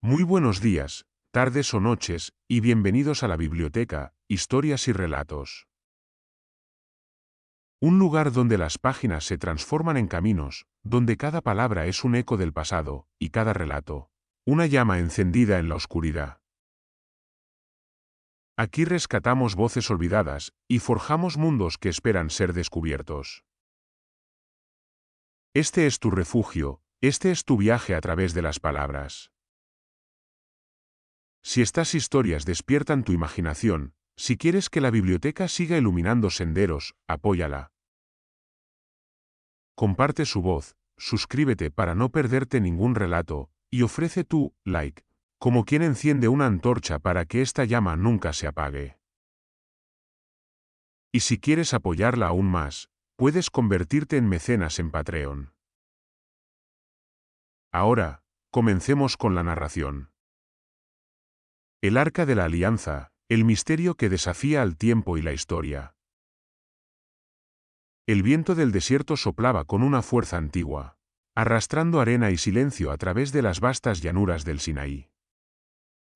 Muy buenos días, tardes o noches, y bienvenidos a la biblioteca, Historias y Relatos. Un lugar donde las páginas se transforman en caminos, donde cada palabra es un eco del pasado, y cada relato, una llama encendida en la oscuridad. Aquí rescatamos voces olvidadas, y forjamos mundos que esperan ser descubiertos. Este es tu refugio, este es tu viaje a través de las palabras. Si estas historias despiertan tu imaginación, si quieres que la biblioteca siga iluminando senderos, apóyala. Comparte su voz, suscríbete para no perderte ningún relato, y ofrece tu like, como quien enciende una antorcha para que esta llama nunca se apague. Y si quieres apoyarla aún más, puedes convertirte en mecenas en Patreon. Ahora, comencemos con la narración. El Arca de la Alianza, el misterio que desafía al tiempo y la historia. El viento del desierto soplaba con una fuerza antigua, arrastrando arena y silencio a través de las vastas llanuras del Sinaí.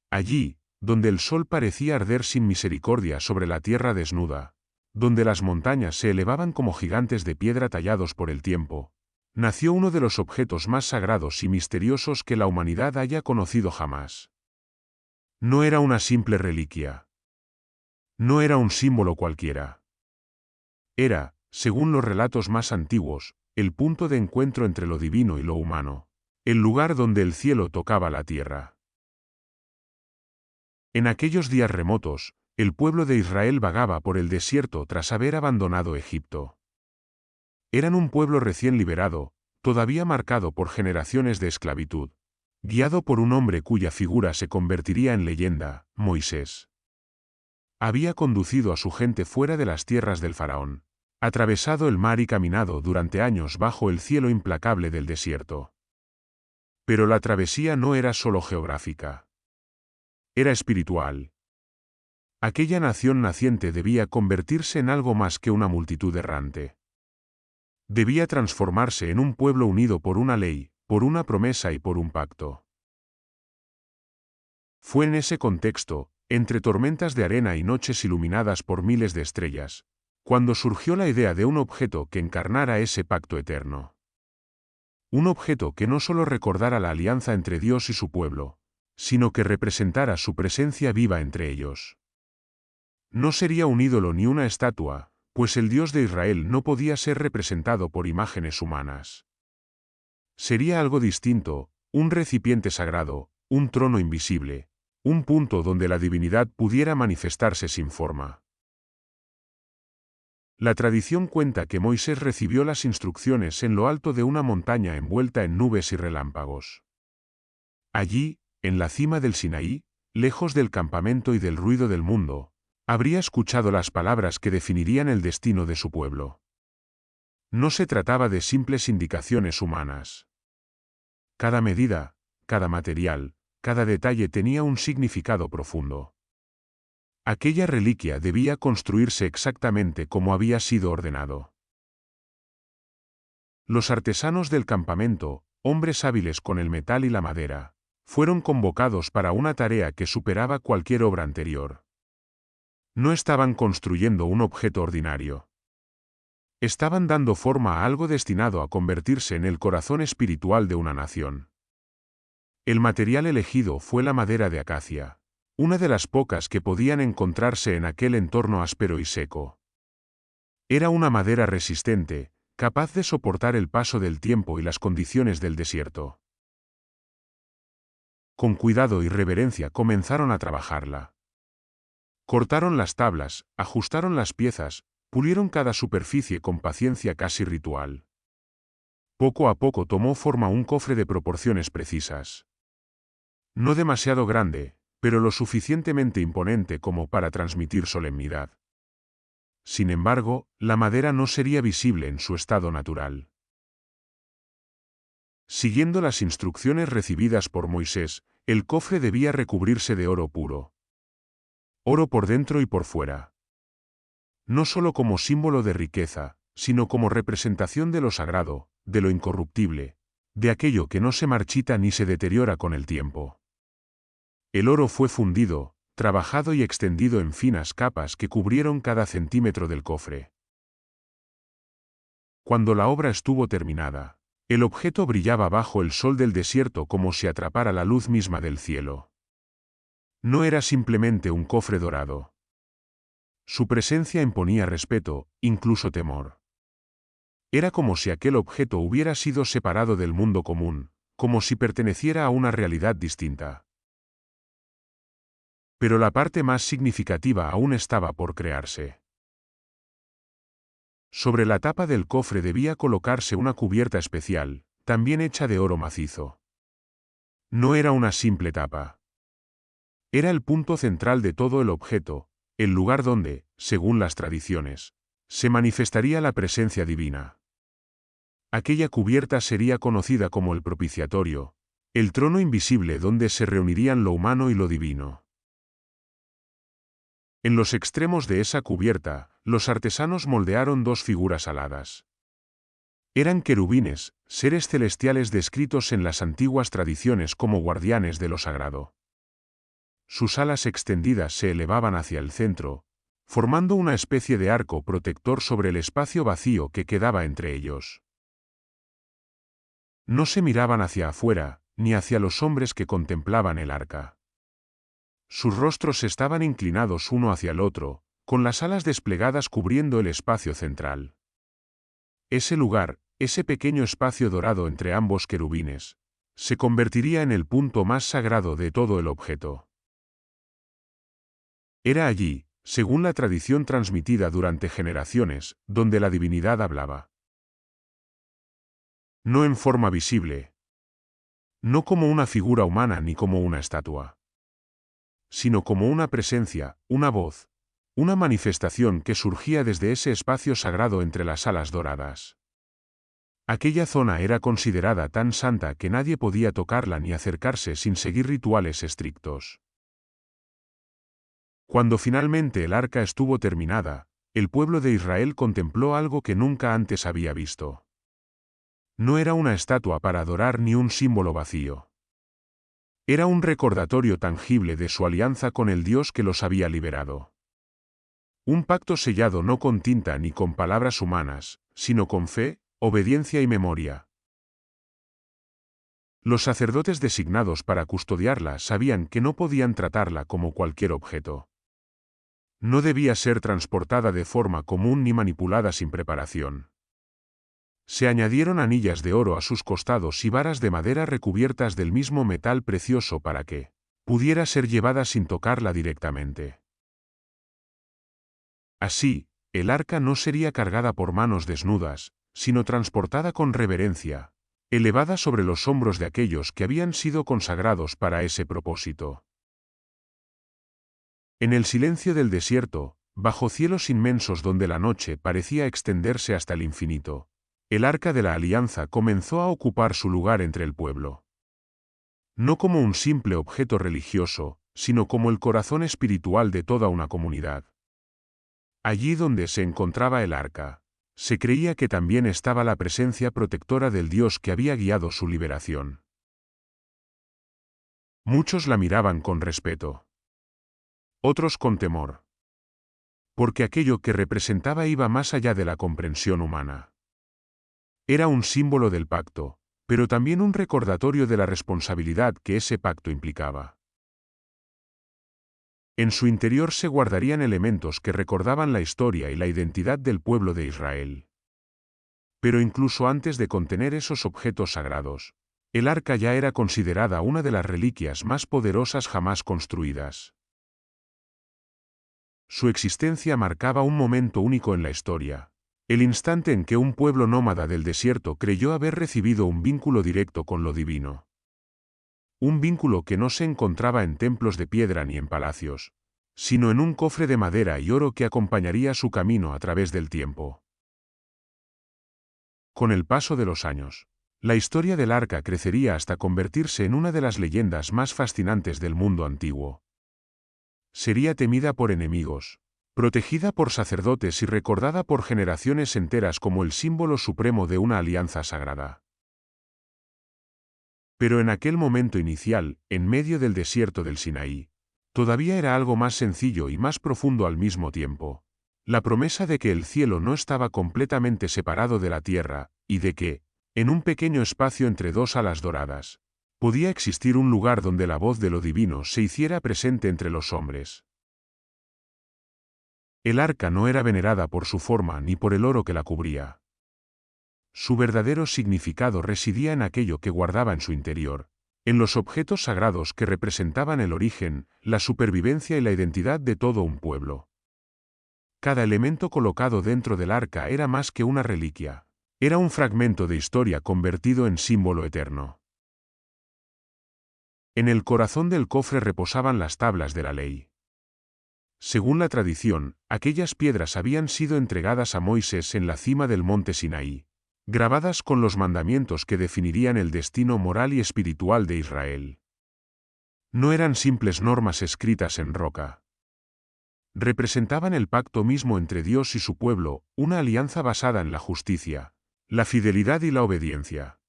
Allí, donde el sol parecía arder sin misericordia sobre la tierra desnuda, donde las montañas se elevaban como gigantes de piedra tallados por el tiempo, nació uno de los objetos más sagrados y misteriosos que la humanidad haya conocido jamás. No era una simple reliquia. No era un símbolo cualquiera. Era, según los relatos más antiguos, el punto de encuentro entre lo divino y lo humano, el lugar donde el cielo tocaba la tierra. En aquellos días remotos, el pueblo de Israel vagaba por el desierto tras haber abandonado Egipto. Eran un pueblo recién liberado, todavía marcado por generaciones de esclavitud, guiado por un hombre cuya figura se convertiría en leyenda, Moisés. Había conducido a su gente fuera de las tierras del faraón, atravesado el mar y caminado durante años bajo el cielo implacable del desierto. Pero la travesía no era solo geográfica. Era espiritual. Aquella nación naciente debía convertirse en algo más que una multitud errante. Debía transformarse en un pueblo unido por una ley, por una promesa y por un pacto. Fue en ese contexto, entre tormentas de arena y noches iluminadas por miles de estrellas, cuando surgió la idea de un objeto que encarnara ese pacto eterno. Un objeto que no solo recordara la alianza entre Dios y su pueblo, sino que representara su presencia viva entre ellos. No sería un ídolo ni una estatua, pues el Dios de Israel no podía ser representado por imágenes humanas. Sería algo distinto, un recipiente sagrado, un trono invisible, un punto donde la divinidad pudiera manifestarse sin forma. La tradición cuenta que Moisés recibió las instrucciones en lo alto de una montaña envuelta en nubes y relámpagos. Allí, en la cima del Sinaí, lejos del campamento y del ruido del mundo, habría escuchado las palabras que definirían el destino de su pueblo. No se trataba de simples indicaciones humanas. Cada medida, cada material, cada detalle tenía un significado profundo. Aquella reliquia debía construirse exactamente como había sido ordenado. Los artesanos del campamento, hombres hábiles con el metal y la madera, fueron convocados para una tarea que superaba cualquier obra anterior. No estaban construyendo un objeto ordinario. Estaban dando forma a algo destinado a convertirse en el corazón espiritual de una nación. El material elegido fue la madera de acacia, una de las pocas que podían encontrarse en aquel entorno áspero y seco. Era una madera resistente, capaz de soportar el paso del tiempo y las condiciones del desierto. Con cuidado y reverencia comenzaron a trabajarla. Cortaron las tablas, ajustaron las piezas, pulieron cada superficie con paciencia casi ritual. Poco a poco tomó forma un cofre de proporciones precisas. No demasiado grande, pero lo suficientemente imponente como para transmitir solemnidad. Sin embargo, la madera no sería visible en su estado natural. Siguiendo las instrucciones recibidas por Moisés, el cofre debía recubrirse de oro puro. Oro por dentro y por fuera. No solo como símbolo de riqueza, sino como representación de lo sagrado, de lo incorruptible, de aquello que no se marchita ni se deteriora con el tiempo. El oro fue fundido, trabajado y extendido en finas capas que cubrieron cada centímetro del cofre. Cuando la obra estuvo terminada, el objeto brillaba bajo el sol del desierto como si atrapara la luz misma del cielo. No era simplemente un cofre dorado. Su presencia imponía respeto, incluso temor. Era como si aquel objeto hubiera sido separado del mundo común, como si perteneciera a una realidad distinta. Pero la parte más significativa aún estaba por crearse. Sobre la tapa del cofre debía colocarse una cubierta especial, también hecha de oro macizo. No era una simple tapa. Era el punto central de todo el objeto, el lugar donde, según las tradiciones, se manifestaría la presencia divina. Aquella cubierta sería conocida como el propiciatorio, el trono invisible donde se reunirían lo humano y lo divino. En los extremos de esa cubierta, los artesanos moldearon dos figuras aladas. Eran querubines, seres celestiales descritos en las antiguas tradiciones como guardianes de lo sagrado. Sus alas extendidas se elevaban hacia el centro, formando una especie de arco protector sobre el espacio vacío que quedaba entre ellos. No se miraban hacia afuera, ni hacia los hombres que contemplaban el arca. Sus rostros estaban inclinados uno hacia el otro, con las alas desplegadas cubriendo el espacio central. Ese lugar, ese pequeño espacio dorado entre ambos querubines, se convertiría en el punto más sagrado de todo el objeto. Era allí, según la tradición transmitida durante generaciones, donde la divinidad hablaba. No en forma visible. No como una figura humana ni como una estatua. Sino como una presencia, una voz, una manifestación que surgía desde ese espacio sagrado entre las alas doradas. Aquella zona era considerada tan santa que nadie podía tocarla ni acercarse sin seguir rituales estrictos. Cuando finalmente el arca estuvo terminada, el pueblo de Israel contempló algo que nunca antes había visto. No era una estatua para adorar ni un símbolo vacío. Era un recordatorio tangible de su alianza con el Dios que los había liberado. Un pacto sellado no con tinta ni con palabras humanas, sino con fe, obediencia y memoria. Los sacerdotes designados para custodiarla sabían que no podían tratarla como cualquier objeto. No debía ser transportada de forma común ni manipulada sin preparación. Se añadieron anillas de oro a sus costados y varas de madera recubiertas del mismo metal precioso para que pudiera ser llevada sin tocarla directamente. Así, el arca no sería cargada por manos desnudas, sino transportada con reverencia, elevada sobre los hombros de aquellos que habían sido consagrados para ese propósito. En el silencio del desierto, bajo cielos inmensos donde la noche parecía extenderse hasta el infinito, el arca de la alianza comenzó a ocupar su lugar entre el pueblo. No como un simple objeto religioso, sino como el corazón espiritual de toda una comunidad. Allí donde se encontraba el arca, se creía que también estaba la presencia protectora del Dios que había guiado su liberación. Muchos la miraban con respeto. Otros con temor. Porque aquello que representaba iba más allá de la comprensión humana. Era un símbolo del pacto, pero también un recordatorio de la responsabilidad que ese pacto implicaba. En su interior se guardarían elementos que recordaban la historia y la identidad del pueblo de Israel. Pero incluso antes de contener esos objetos sagrados, el arca ya era considerada una de las reliquias más poderosas jamás construidas. Su existencia marcaba un momento único en la historia, el instante en que un pueblo nómada del desierto creyó haber recibido un vínculo directo con lo divino. Un vínculo que no se encontraba en templos de piedra ni en palacios, sino en un cofre de madera y oro que acompañaría su camino a través del tiempo. Con el paso de los años, la historia del arca crecería hasta convertirse en una de las leyendas más fascinantes del mundo antiguo. Sería temida por enemigos, protegida por sacerdotes y recordada por generaciones enteras como el símbolo supremo de una alianza sagrada. Pero en aquel momento inicial, en medio del desierto del Sinaí, todavía era algo más sencillo y más profundo al mismo tiempo. La promesa de que el cielo no estaba completamente separado de la tierra, y de que, en un pequeño espacio entre dos alas doradas, podía existir un lugar donde la voz de lo divino se hiciera presente entre los hombres. El arca no era venerada por su forma ni por el oro que la cubría. Su verdadero significado residía en aquello que guardaba en su interior, en los objetos sagrados que representaban el origen, la supervivencia y la identidad de todo un pueblo. Cada elemento colocado dentro del arca era más que una reliquia. Era un fragmento de historia convertido en símbolo eterno. En el corazón del cofre reposaban las tablas de la ley. Según la tradición, aquellas piedras habían sido entregadas a Moisés en la cima del monte Sinaí, grabadas con los mandamientos que definirían el destino moral y espiritual de Israel. No eran simples normas escritas en roca. Representaban el pacto mismo entre Dios y su pueblo, una alianza basada en la justicia, la fidelidad y la obediencia.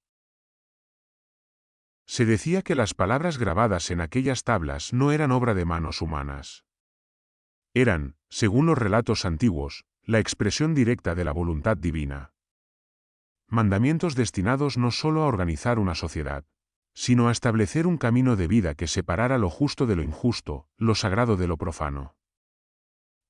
Se decía que las palabras grabadas en aquellas tablas no eran obra de manos humanas. Eran, según los relatos antiguos, la expresión directa de la voluntad divina. Mandamientos destinados no solo a organizar una sociedad, sino a establecer un camino de vida que separara lo justo de lo injusto, lo sagrado de lo profano.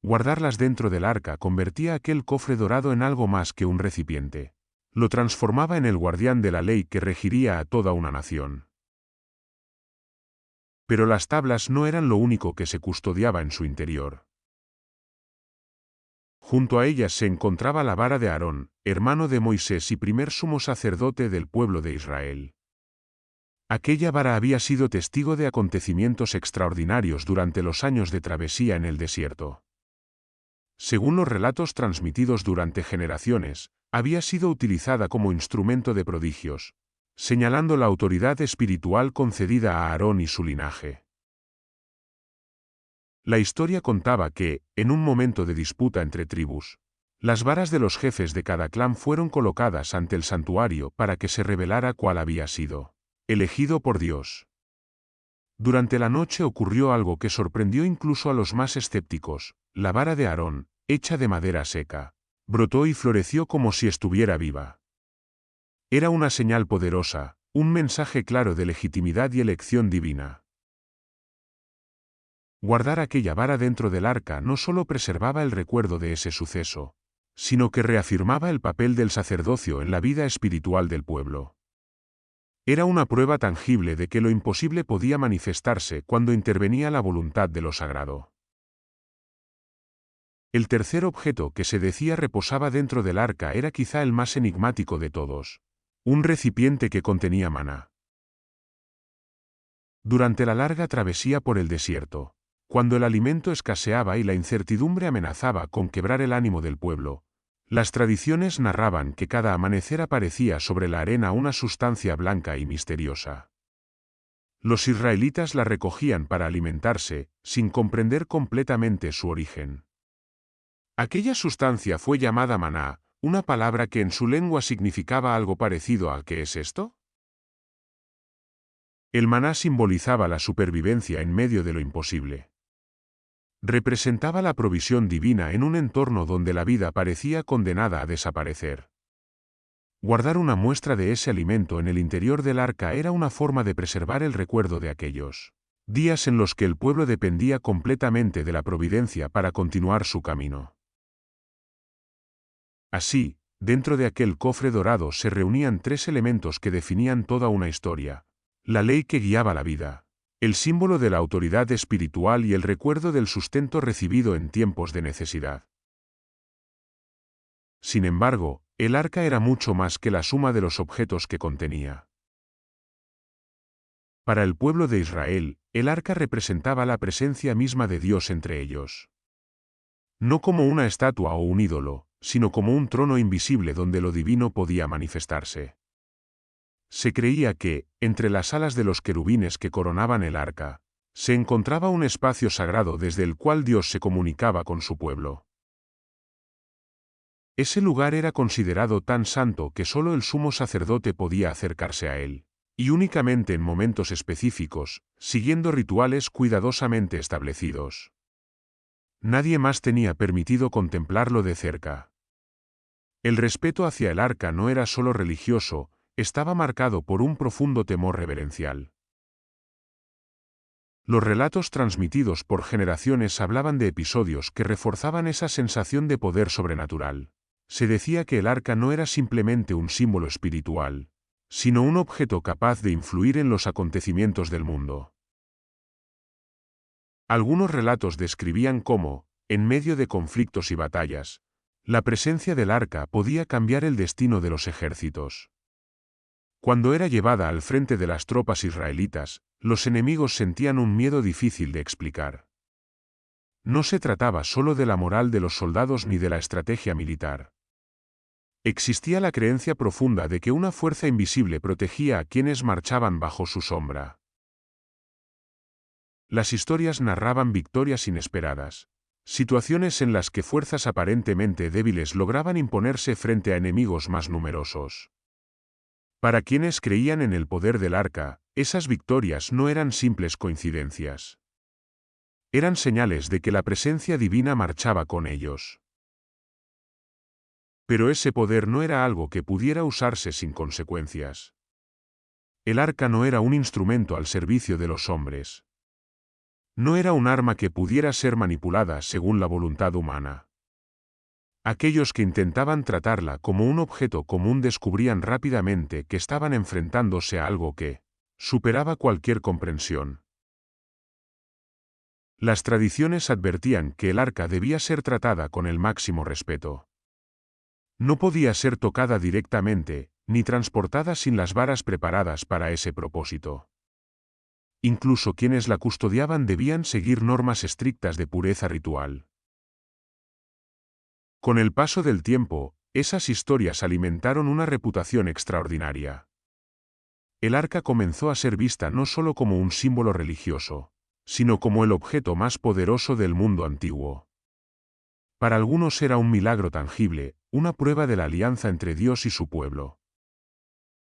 Guardarlas dentro del arca convertía aquel cofre dorado en algo más que un recipiente. Lo transformaba en el guardián de la ley que regiría a toda una nación. Pero las tablas no eran lo único que se custodiaba en su interior. Junto a ellas se encontraba la vara de Aarón, hermano de Moisés y primer sumo sacerdote del pueblo de Israel. Aquella vara había sido testigo de acontecimientos extraordinarios durante los años de travesía en el desierto. Según los relatos transmitidos durante generaciones, había sido utilizada como instrumento de prodigios, señalando la autoridad espiritual concedida a Aarón y su linaje. La historia contaba que, en un momento de disputa entre tribus, las varas de los jefes de cada clan fueron colocadas ante el santuario para que se revelara cuál había sido elegido por Dios. Durante la noche ocurrió algo que sorprendió incluso a los más escépticos. La vara de Aarón, hecha de madera seca, brotó y floreció como si estuviera viva. Era una señal poderosa, un mensaje claro de legitimidad y elección divina. Guardar aquella vara dentro del arca no solo preservaba el recuerdo de ese suceso, sino que reafirmaba el papel del sacerdocio en la vida espiritual del pueblo. Era una prueba tangible de que lo imposible podía manifestarse cuando intervenía la voluntad de lo sagrado. El tercer objeto que se decía reposaba dentro del arca era quizá el más enigmático de todos: un recipiente que contenía maná. Durante la larga travesía por el desierto, cuando el alimento escaseaba y la incertidumbre amenazaba con quebrar el ánimo del pueblo, las tradiciones narraban que cada amanecer aparecía sobre la arena una sustancia blanca y misteriosa. Los israelitas la recogían para alimentarse, sin comprender completamente su origen. Aquella sustancia fue llamada maná, una palabra que en su lengua significaba algo parecido a ¿qué es esto? El maná simbolizaba la supervivencia en medio de lo imposible. Representaba la provisión divina en un entorno donde la vida parecía condenada a desaparecer. Guardar una muestra de ese alimento en el interior del arca era una forma de preservar el recuerdo de aquellos días en los que el pueblo dependía completamente de la providencia para continuar su camino. Así, dentro de aquel cofre dorado se reunían tres elementos que definían toda una historia: la ley que guiaba la vida, el símbolo de la autoridad espiritual y el recuerdo del sustento recibido en tiempos de necesidad. Sin embargo, el arca era mucho más que la suma de los objetos que contenía. Para el pueblo de Israel, el arca representaba la presencia misma de Dios entre ellos. No como una estatua o un ídolo, sino como un trono invisible donde lo divino podía manifestarse. Se creía que, entre las alas de los querubines que coronaban el arca, se encontraba un espacio sagrado desde el cual Dios se comunicaba con su pueblo. Ese lugar era considerado tan santo que solo el sumo sacerdote podía acercarse a él. y únicamente en momentos específicos, siguiendo rituales cuidadosamente establecidos. Nadie más tenía permitido contemplarlo de cerca. El respeto hacia el arca no era solo religioso, estaba marcado por un profundo temor reverencial. Los relatos transmitidos por generaciones hablaban de episodios que reforzaban esa sensación de poder sobrenatural. Se decía que el arca no era simplemente un símbolo espiritual, sino un objeto capaz de influir en los acontecimientos del mundo. Algunos relatos describían cómo, en medio de conflictos y batallas, la presencia del arca podía cambiar el destino de los ejércitos. Cuando era llevada al frente de las tropas israelitas, los enemigos sentían un miedo difícil de explicar. No se trataba solo de la moral de los soldados ni de la estrategia militar. Existía la creencia profunda de que una fuerza invisible protegía a quienes marchaban bajo su sombra. Las historias narraban victorias inesperadas, situaciones en las que fuerzas aparentemente débiles lograban imponerse frente a enemigos más numerosos. Para quienes creían en el poder del arca, esas victorias no eran simples coincidencias. Eran señales de que la presencia divina marchaba con ellos. Pero ese poder no era algo que pudiera usarse sin consecuencias. El arca no era un instrumento al servicio de los hombres. No era un arma que pudiera ser manipulada según la voluntad humana. Aquellos que intentaban tratarla como un objeto común descubrían rápidamente que estaban enfrentándose a algo que superaba cualquier comprensión. Las tradiciones advertían que el arca debía ser tratada con el máximo respeto. No podía ser tocada directamente, ni transportada sin las varas preparadas para ese propósito. Incluso quienes la custodiaban debían seguir normas estrictas de pureza ritual. Con el paso del tiempo, esas historias alimentaron una reputación extraordinaria. El arca comenzó a ser vista no solo como un símbolo religioso, sino como el objeto más poderoso del mundo antiguo. Para algunos era un milagro tangible, una prueba de la alianza entre Dios y su pueblo.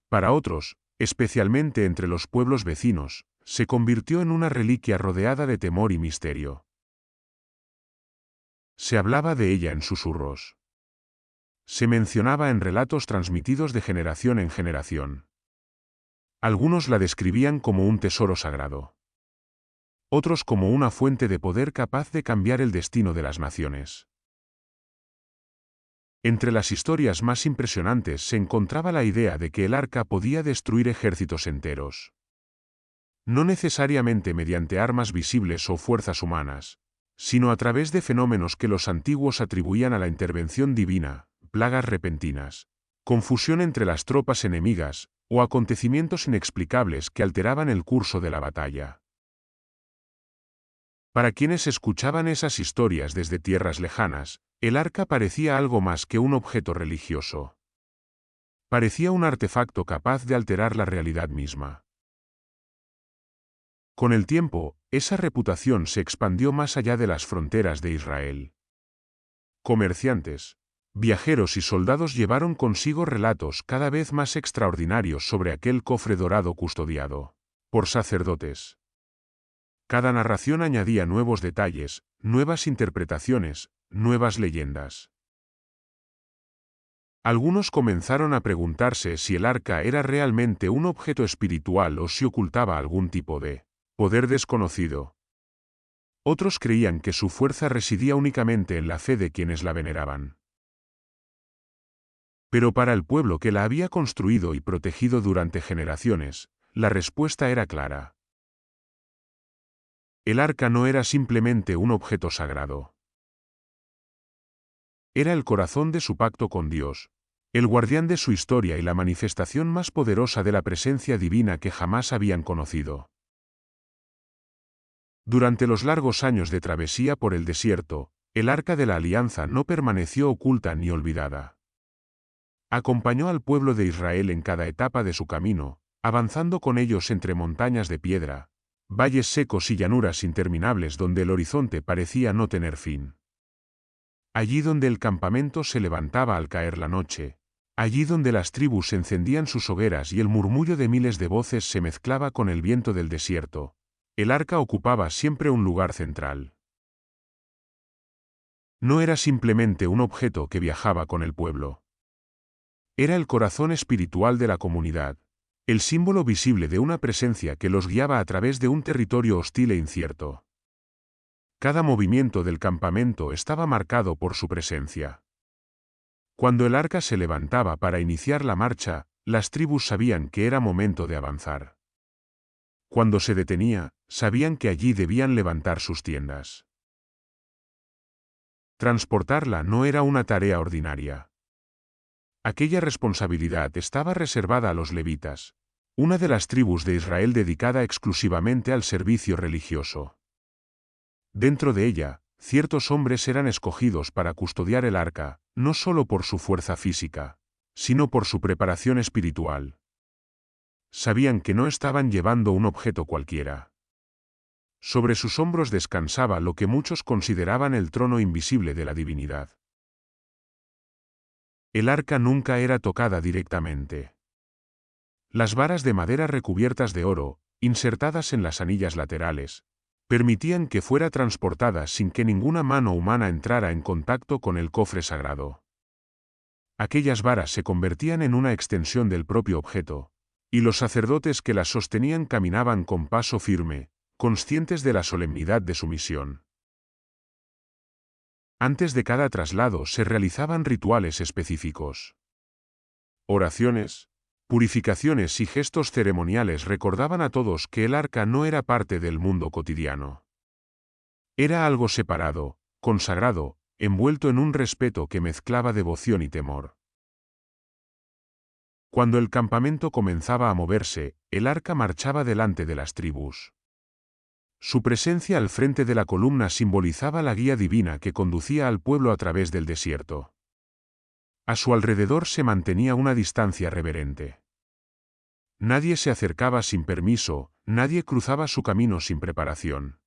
Para otros, especialmente entre los pueblos vecinos, se convirtió en una reliquia rodeada de temor y misterio. Se hablaba de ella en susurros. Se mencionaba en relatos transmitidos de generación en generación. Algunos la describían como un tesoro sagrado. Otros como una fuente de poder capaz de cambiar el destino de las naciones. Entre las historias más impresionantes se encontraba la idea de que el arca podía destruir ejércitos enteros. No necesariamente mediante armas visibles o fuerzas humanas, sino a través de fenómenos que los antiguos atribuían a la intervención divina, plagas repentinas, confusión entre las tropas enemigas, o acontecimientos inexplicables que alteraban el curso de la batalla. Para quienes escuchaban esas historias desde tierras lejanas, el arca parecía algo más que un objeto religioso. Parecía un artefacto capaz de alterar la realidad misma. Con el tiempo, esa reputación se expandió más allá de las fronteras de Israel. Comerciantes, viajeros y soldados llevaron consigo relatos cada vez más extraordinarios sobre aquel cofre dorado custodiado por sacerdotes. Cada narración añadía nuevos detalles, nuevas interpretaciones, nuevas leyendas. Algunos comenzaron a preguntarse si el arca era realmente un objeto espiritual o si ocultaba algún tipo de poder desconocido. Otros creían que su fuerza residía únicamente en la fe de quienes la veneraban. Pero para el pueblo que la había construido y protegido durante generaciones, la respuesta era clara. El arca no era simplemente un objeto sagrado. Era el corazón de su pacto con Dios, el guardián de su historia y la manifestación más poderosa de la presencia divina que jamás habían conocido. Durante los largos años de travesía por el desierto, el Arca de la Alianza no permaneció oculta ni olvidada. Acompañó al pueblo de Israel en cada etapa de su camino, avanzando con ellos entre montañas de piedra, valles secos y llanuras interminables donde el horizonte parecía no tener fin. Allí donde el campamento se levantaba al caer la noche, Allí donde las tribus encendían sus hogueras y el murmullo de miles de voces se mezclaba con el viento del desierto, el arca ocupaba siempre un lugar central. No era simplemente un objeto que viajaba con el pueblo. Era el corazón espiritual de la comunidad, el símbolo visible de una presencia que los guiaba a través de un territorio hostil e incierto. Cada movimiento del campamento estaba marcado por su presencia. Cuando el arca se levantaba para iniciar la marcha, las tribus sabían que era momento de avanzar. Cuando se detenía, sabían que allí debían levantar sus tiendas. Transportarla no era una tarea ordinaria. Aquella responsabilidad estaba reservada a los levitas, una de las tribus de Israel dedicada exclusivamente al servicio religioso. Dentro de ella, ciertos hombres eran escogidos para custodiar el arca, no solo por su fuerza física, sino por su preparación espiritual. Sabían que no estaban llevando un objeto cualquiera. Sobre sus hombros descansaba lo que muchos consideraban el trono invisible de la divinidad. El arca nunca era tocada directamente. Las varas de madera recubiertas de oro, insertadas en las anillas laterales, permitían que fuera transportada sin que ninguna mano humana entrara en contacto con el cofre sagrado. Aquellas varas se convertían en una extensión del propio objeto, y los sacerdotes que las sostenían caminaban con paso firme, conscientes de la solemnidad de su misión. Antes de cada traslado se realizaban rituales específicos. Oraciones, purificaciones y gestos ceremoniales recordaban a todos que el arca no era parte del mundo cotidiano. Era algo separado, consagrado, envuelto en un respeto que mezclaba devoción y temor. Cuando el campamento comenzaba a moverse, el arca marchaba delante de las tribus. Su presencia al frente de la columna simbolizaba la guía divina que conducía al pueblo a través del desierto. A su alrededor se mantenía una distancia reverente. Nadie se acercaba sin permiso, nadie cruzaba su camino sin preparación.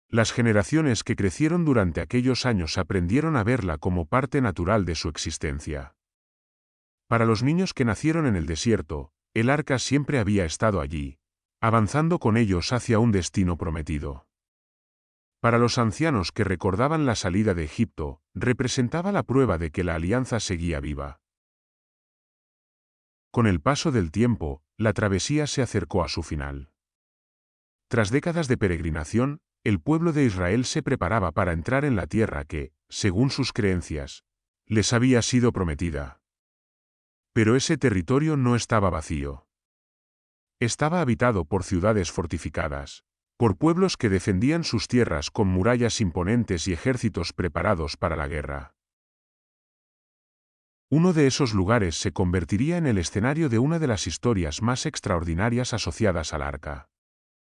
Las generaciones que crecieron durante aquellos años aprendieron a verla como parte natural de su existencia. Para los niños que nacieron en el desierto, el arca siempre había estado allí, avanzando con ellos hacia un destino prometido. Para los ancianos que recordaban la salida de Egipto, representaba la prueba de que la alianza seguía viva. Con el paso del tiempo, la travesía se acercó a su final. Tras décadas de peregrinación, el pueblo de Israel se preparaba para entrar en la tierra que, según sus creencias, les había sido prometida. Pero ese territorio no estaba vacío. Estaba habitado por ciudades fortificadas, por pueblos que defendían sus tierras con murallas imponentes y ejércitos preparados para la guerra. Uno de esos lugares se convertiría en el escenario de una de las historias más extraordinarias asociadas al arca.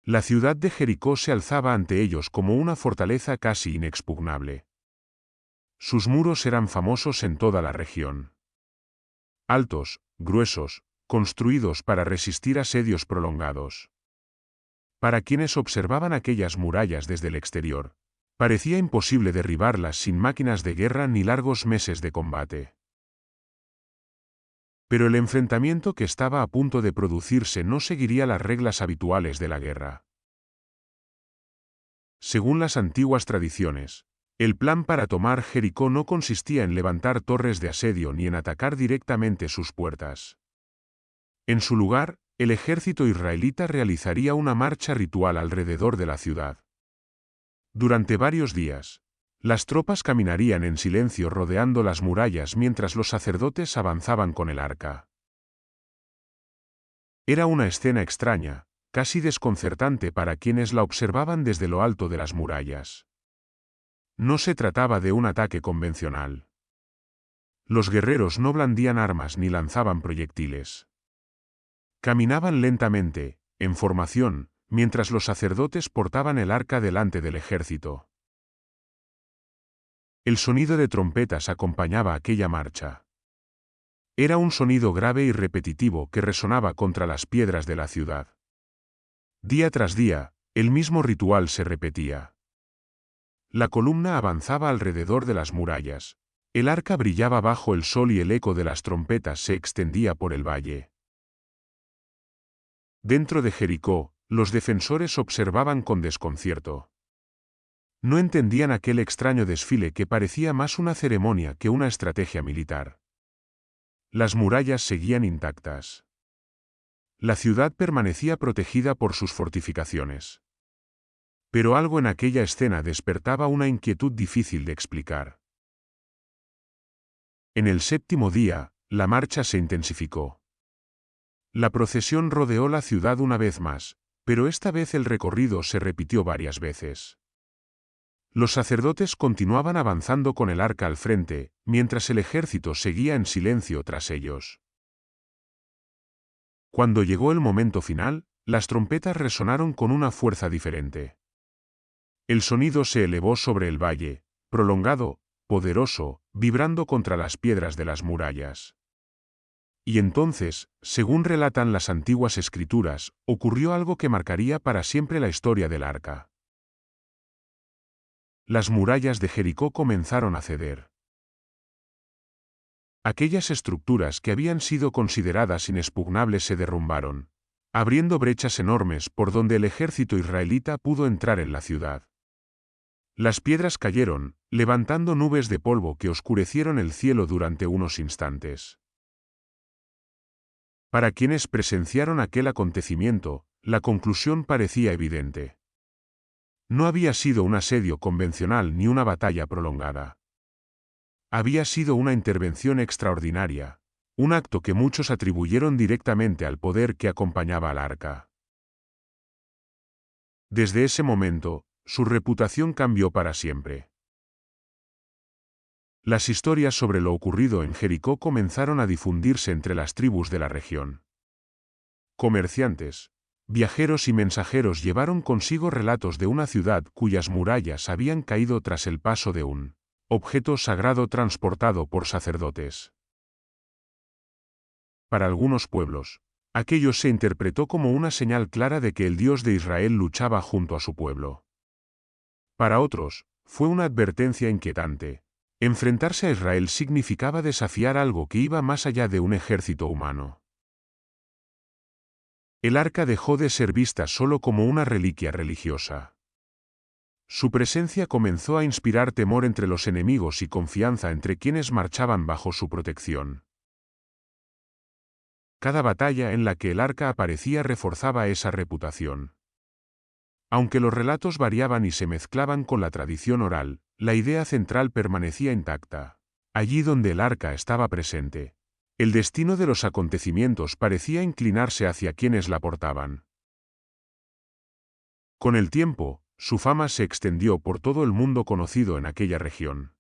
La ciudad de Jericó se alzaba ante ellos como una fortaleza casi inexpugnable. Sus muros eran famosos en toda la región. Altos, gruesos, construidos para resistir asedios prolongados. Para quienes observaban aquellas murallas desde el exterior, parecía imposible derribarlas sin máquinas de guerra ni largos meses de combate. Pero el enfrentamiento que estaba a punto de producirse no seguiría las reglas habituales de la guerra. Según las antiguas tradiciones, el plan para tomar Jericó no consistía en levantar torres de asedio ni en atacar directamente sus puertas. En su lugar, el ejército israelita realizaría una marcha ritual alrededor de la ciudad. Durante varios días, las tropas caminarían en silencio rodeando las murallas mientras los sacerdotes avanzaban con el arca. Era una escena extraña, casi desconcertante para quienes la observaban desde lo alto de las murallas. No se trataba de un ataque convencional. Los guerreros no blandían armas ni lanzaban proyectiles. Caminaban lentamente, en formación, mientras los sacerdotes portaban el arca delante del ejército. El sonido de trompetas acompañaba aquella marcha. Era un sonido grave y repetitivo que resonaba contra las piedras de la ciudad. Día tras día, el mismo ritual se repetía. La columna avanzaba alrededor de las murallas, El arca brillaba bajo el sol y el eco de las trompetas se extendía por el valle. Dentro de Jericó, los defensores observaban con desconcierto. No entendían aquel extraño desfile que parecía más una ceremonia que una estrategia militar. Las murallas seguían intactas. La ciudad permanecía protegida por sus fortificaciones. Pero algo en aquella escena despertaba una inquietud difícil de explicar. En el séptimo día, la marcha se intensificó. La procesión rodeó la ciudad una vez más, pero esta vez el recorrido se repitió varias veces. Los sacerdotes continuaban avanzando con el arca al frente, mientras el ejército seguía en silencio tras ellos. Cuando llegó el momento final, las trompetas resonaron con una fuerza diferente. El sonido se elevó sobre el valle, prolongado, poderoso, vibrando contra las piedras de las murallas. Y entonces, según relatan las antiguas escrituras, ocurrió algo que marcaría para siempre la historia del arca. Las murallas de Jericó comenzaron a ceder. Aquellas estructuras que habían sido consideradas inexpugnables se derrumbaron, abriendo brechas enormes por donde el ejército israelita pudo entrar en la ciudad. Las piedras cayeron, levantando nubes de polvo que oscurecieron el cielo durante unos instantes. Para quienes presenciaron aquel acontecimiento, la conclusión parecía evidente. No había sido un asedio convencional ni una batalla prolongada. Había sido una intervención extraordinaria, un acto que muchos atribuyeron directamente al poder que acompañaba al arca. Desde ese momento, su reputación cambió para siempre. Las historias sobre lo ocurrido en Jericó comenzaron a difundirse entre las tribus de la región. Comerciantes, viajeros y mensajeros llevaron consigo relatos de una ciudad cuyas murallas habían caído tras el paso de un objeto sagrado transportado por sacerdotes. Para algunos pueblos, aquello se interpretó como una señal clara de que el Dios de Israel luchaba junto a su pueblo. Para otros, fue una advertencia inquietante. Enfrentarse a Israel significaba desafiar algo que iba más allá de un ejército humano. El arca dejó de ser vista solo como una reliquia religiosa. Su presencia comenzó a inspirar temor entre los enemigos y confianza entre quienes marchaban bajo su protección. Cada batalla en la que el arca aparecía reforzaba esa reputación. Aunque los relatos variaban y se mezclaban con la tradición oral, la idea central permanecía intacta. Allí donde el arca estaba presente, el destino de los acontecimientos parecía inclinarse hacia quienes la portaban. Con el tiempo, su fama se extendió por todo el mundo conocido en aquella región.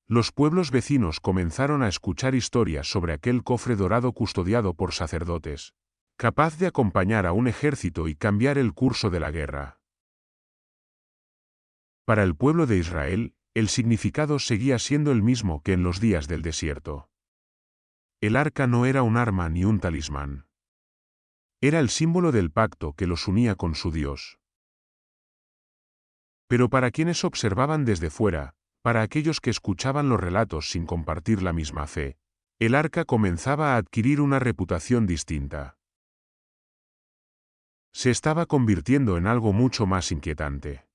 Los pueblos vecinos comenzaron a escuchar historias sobre aquel cofre dorado custodiado por sacerdotes, capaz de acompañar a un ejército y cambiar el curso de la guerra. Para el pueblo de Israel, el significado seguía siendo el mismo que en los días del desierto. El arca no era un arma ni un talismán. Era el símbolo del pacto que los unía con su Dios. Pero para quienes observaban desde fuera, para aquellos que escuchaban los relatos sin compartir la misma fe, el arca comenzaba a adquirir una reputación distinta. Se estaba convirtiendo en algo mucho más inquietante.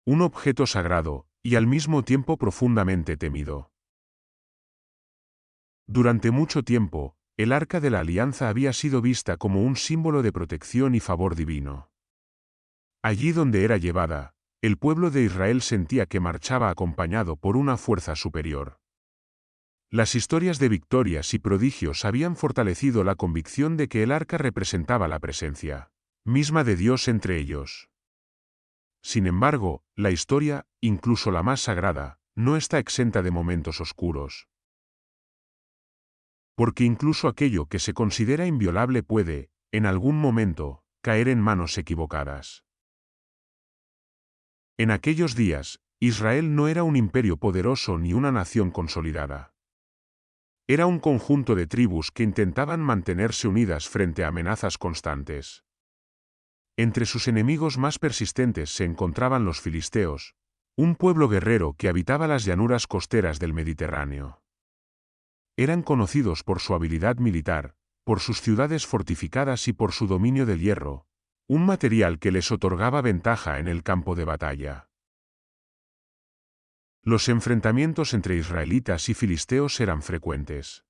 Un objeto sagrado, y al mismo tiempo profundamente temido. Durante mucho tiempo, el Arca de la Alianza había sido vista como un símbolo de protección y favor divino. Allí donde era llevada, el pueblo de Israel sentía que marchaba acompañado por una fuerza superior. Las historias de victorias y prodigios habían fortalecido la convicción de que el arca representaba la presencia misma de Dios entre ellos. Sin embargo, la historia, incluso la más sagrada, no está exenta de momentos oscuros. Porque incluso aquello que se considera inviolable puede, en algún momento, caer en manos equivocadas. En aquellos días, Israel no era un imperio poderoso ni una nación consolidada. Era un conjunto de tribus que intentaban mantenerse unidas frente a amenazas constantes. Entre sus enemigos más persistentes se encontraban los filisteos, un pueblo guerrero que habitaba las llanuras costeras del Mediterráneo. Eran conocidos por su habilidad militar, por sus ciudades fortificadas y por su dominio del hierro, un material que les otorgaba ventaja en el campo de batalla. Los enfrentamientos entre israelitas y filisteos eran frecuentes.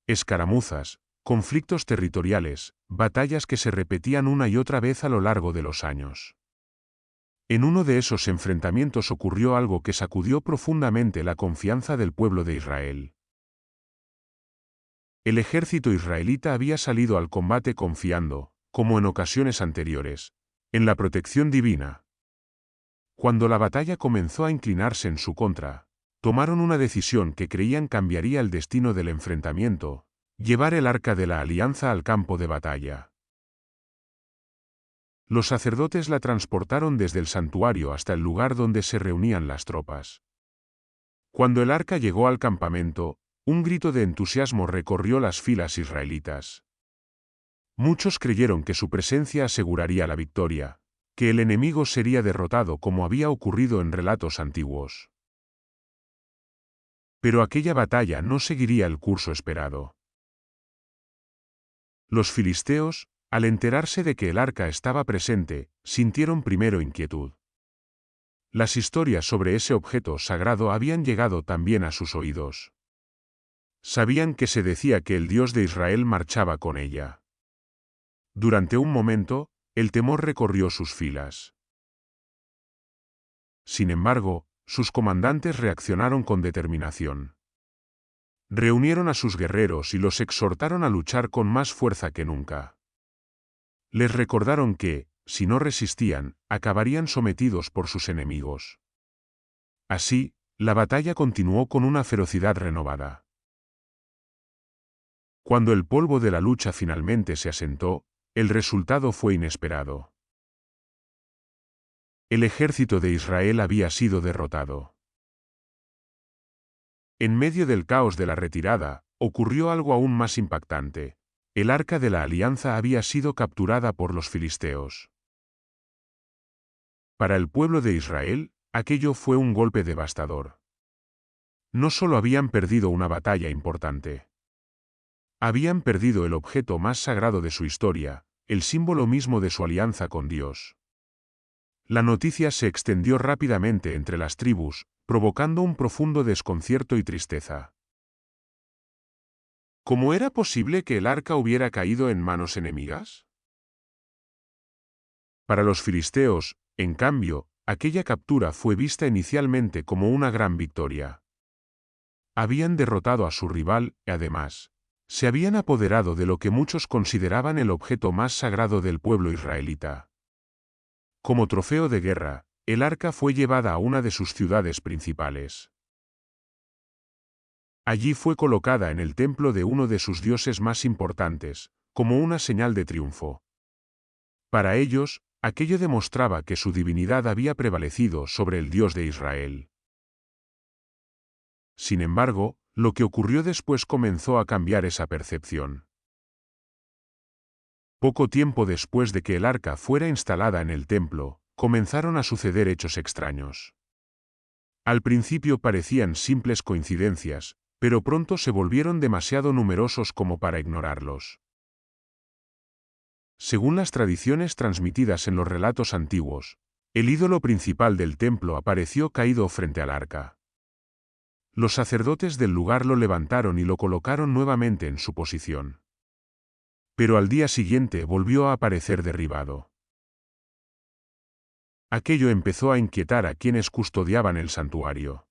Escaramuzas, conflictos territoriales, batallas que se repetían una y otra vez a lo largo de los años. En uno de esos enfrentamientos ocurrió algo que sacudió profundamente la confianza del pueblo de Israel. El ejército israelita había salido al combate confiando, como en ocasiones anteriores, en la protección divina. Cuando la batalla comenzó a inclinarse en su contra, tomaron una decisión que creían cambiaría el destino del enfrentamiento: llevar el arca de la alianza al campo de batalla. Los sacerdotes la transportaron desde el santuario hasta el lugar donde se reunían las tropas. Cuando el arca llegó al campamento, un grito de entusiasmo recorrió las filas israelitas. Muchos creyeron que su presencia aseguraría la victoria, que el enemigo sería derrotado como había ocurrido en relatos antiguos. Pero aquella batalla no seguiría el curso esperado. Los filisteos, al enterarse de que el arca estaba presente, sintieron primero inquietud. Las historias sobre ese objeto sagrado habían llegado también a sus oídos. Sabían que se decía que el Dios de Israel marchaba con ella. Durante un momento, el temor recorrió sus filas. Sin embargo, sus comandantes reaccionaron con determinación. Reunieron a sus guerreros y los exhortaron a luchar con más fuerza que nunca. Les recordaron que, si no resistían, acabarían sometidos por sus enemigos. Así, la batalla continuó con una ferocidad renovada. Cuando el polvo de la lucha finalmente se asentó, el resultado fue inesperado. El ejército de Israel había sido derrotado. En medio del caos de la retirada, ocurrió algo aún más impactante. El arca de la alianza había sido capturada por los filisteos. Para el pueblo de Israel, aquello fue un golpe devastador. No solo habían perdido una batalla importante. Habían perdido el objeto más sagrado de su historia, el símbolo mismo de su alianza con Dios. La noticia se extendió rápidamente entre las tribus, provocando un profundo desconcierto y tristeza. ¿Cómo era posible que el arca hubiera caído en manos enemigas? Para los filisteos, en cambio, aquella captura fue vista inicialmente como una gran victoria. Habían derrotado a su rival y, además, se habían apoderado de lo que muchos consideraban el objeto más sagrado del pueblo israelita. Como trofeo de guerra, el arca fue llevada a una de sus ciudades principales. Allí fue colocada en el templo de uno de sus dioses más importantes, como una señal de triunfo. Para ellos, aquello demostraba que su divinidad había prevalecido sobre el Dios de Israel. Sin embargo, lo que ocurrió después comenzó a cambiar esa percepción. Poco tiempo después de que el arca fuera instalada en el templo, comenzaron a suceder hechos extraños. Al principio parecían simples coincidencias, pero pronto se volvieron demasiado numerosos como para ignorarlos. Según las tradiciones transmitidas en los relatos antiguos, el ídolo principal del templo apareció caído frente al arca. Los sacerdotes del lugar lo levantaron y lo colocaron nuevamente en su posición. Pero al día siguiente volvió a aparecer derribado. Aquello empezó a inquietar a quienes custodiaban el santuario.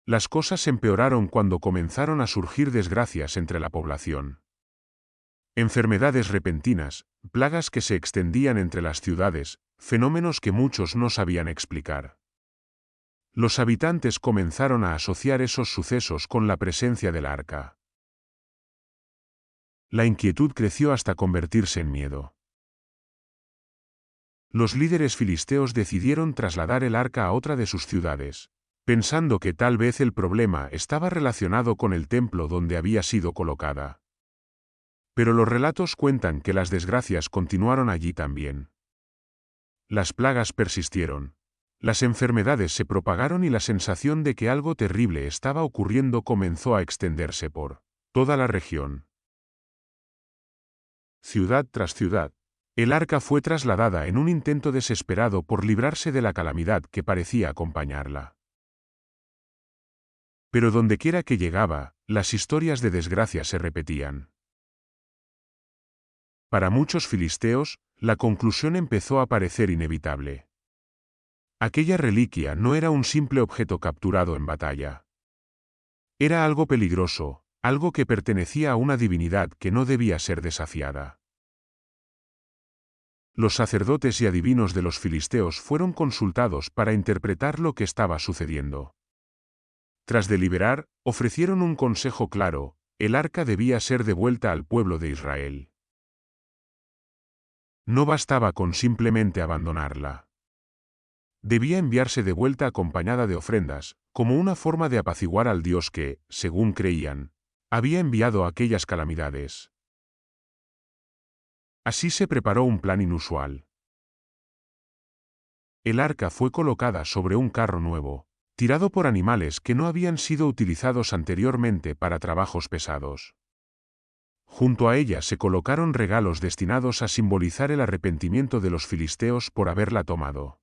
Las cosas empeoraron cuando comenzaron a surgir desgracias entre la población. Enfermedades repentinas, plagas que se extendían entre las ciudades, fenómenos que muchos no sabían explicar. Los habitantes comenzaron a asociar esos sucesos con la presencia del arca. La inquietud creció hasta convertirse en miedo. Los líderes filisteos decidieron trasladar el arca a otra de sus ciudades, pensando que tal vez el problema estaba relacionado con el templo donde había sido colocada. Pero los relatos cuentan que las desgracias continuaron allí también. Las plagas persistieron, Las enfermedades se propagaron y la sensación de que algo terrible estaba ocurriendo comenzó a extenderse por toda la región. Ciudad tras ciudad, el arca fue trasladada en un intento desesperado por librarse de la calamidad que parecía acompañarla. Pero dondequiera que llegaba, las historias de desgracia se repetían. Para muchos filisteos, la conclusión empezó a parecer inevitable. Aquella reliquia no era un simple objeto capturado en batalla. Era algo peligroso, algo que pertenecía a una divinidad que no debía ser desafiada. Los sacerdotes y adivinos de los filisteos fueron consultados para interpretar lo que estaba sucediendo. Tras deliberar, ofrecieron un consejo claro: el arca debía ser devuelta al pueblo de Israel. No bastaba con simplemente abandonarla. Debía enviarse de vuelta acompañada de ofrendas, como una forma de apaciguar al Dios que, según creían, había enviado aquellas calamidades. Así se preparó un plan inusual. El arca fue colocada sobre un carro nuevo, tirado por animales que no habían sido utilizados anteriormente para trabajos pesados. Junto a ella se colocaron regalos destinados a simbolizar el arrepentimiento de los filisteos por haberla tomado.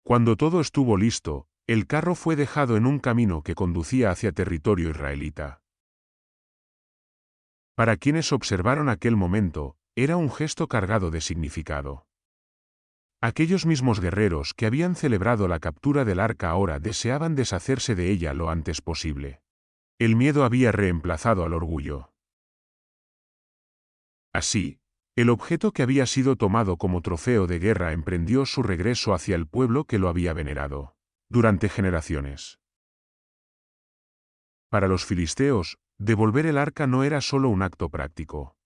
Cuando todo estuvo listo, el carro fue dejado en un camino que conducía hacia territorio israelita. Para quienes observaron aquel momento, era un gesto cargado de significado. Aquellos mismos guerreros que habían celebrado la captura del arca ahora deseaban deshacerse de ella lo antes posible. El miedo había reemplazado al orgullo. Así, el objeto que había sido tomado como trofeo de guerra emprendió su regreso hacia el pueblo que lo había venerado durante generaciones. Para los filisteos, devolver el arca no era solo un acto práctico.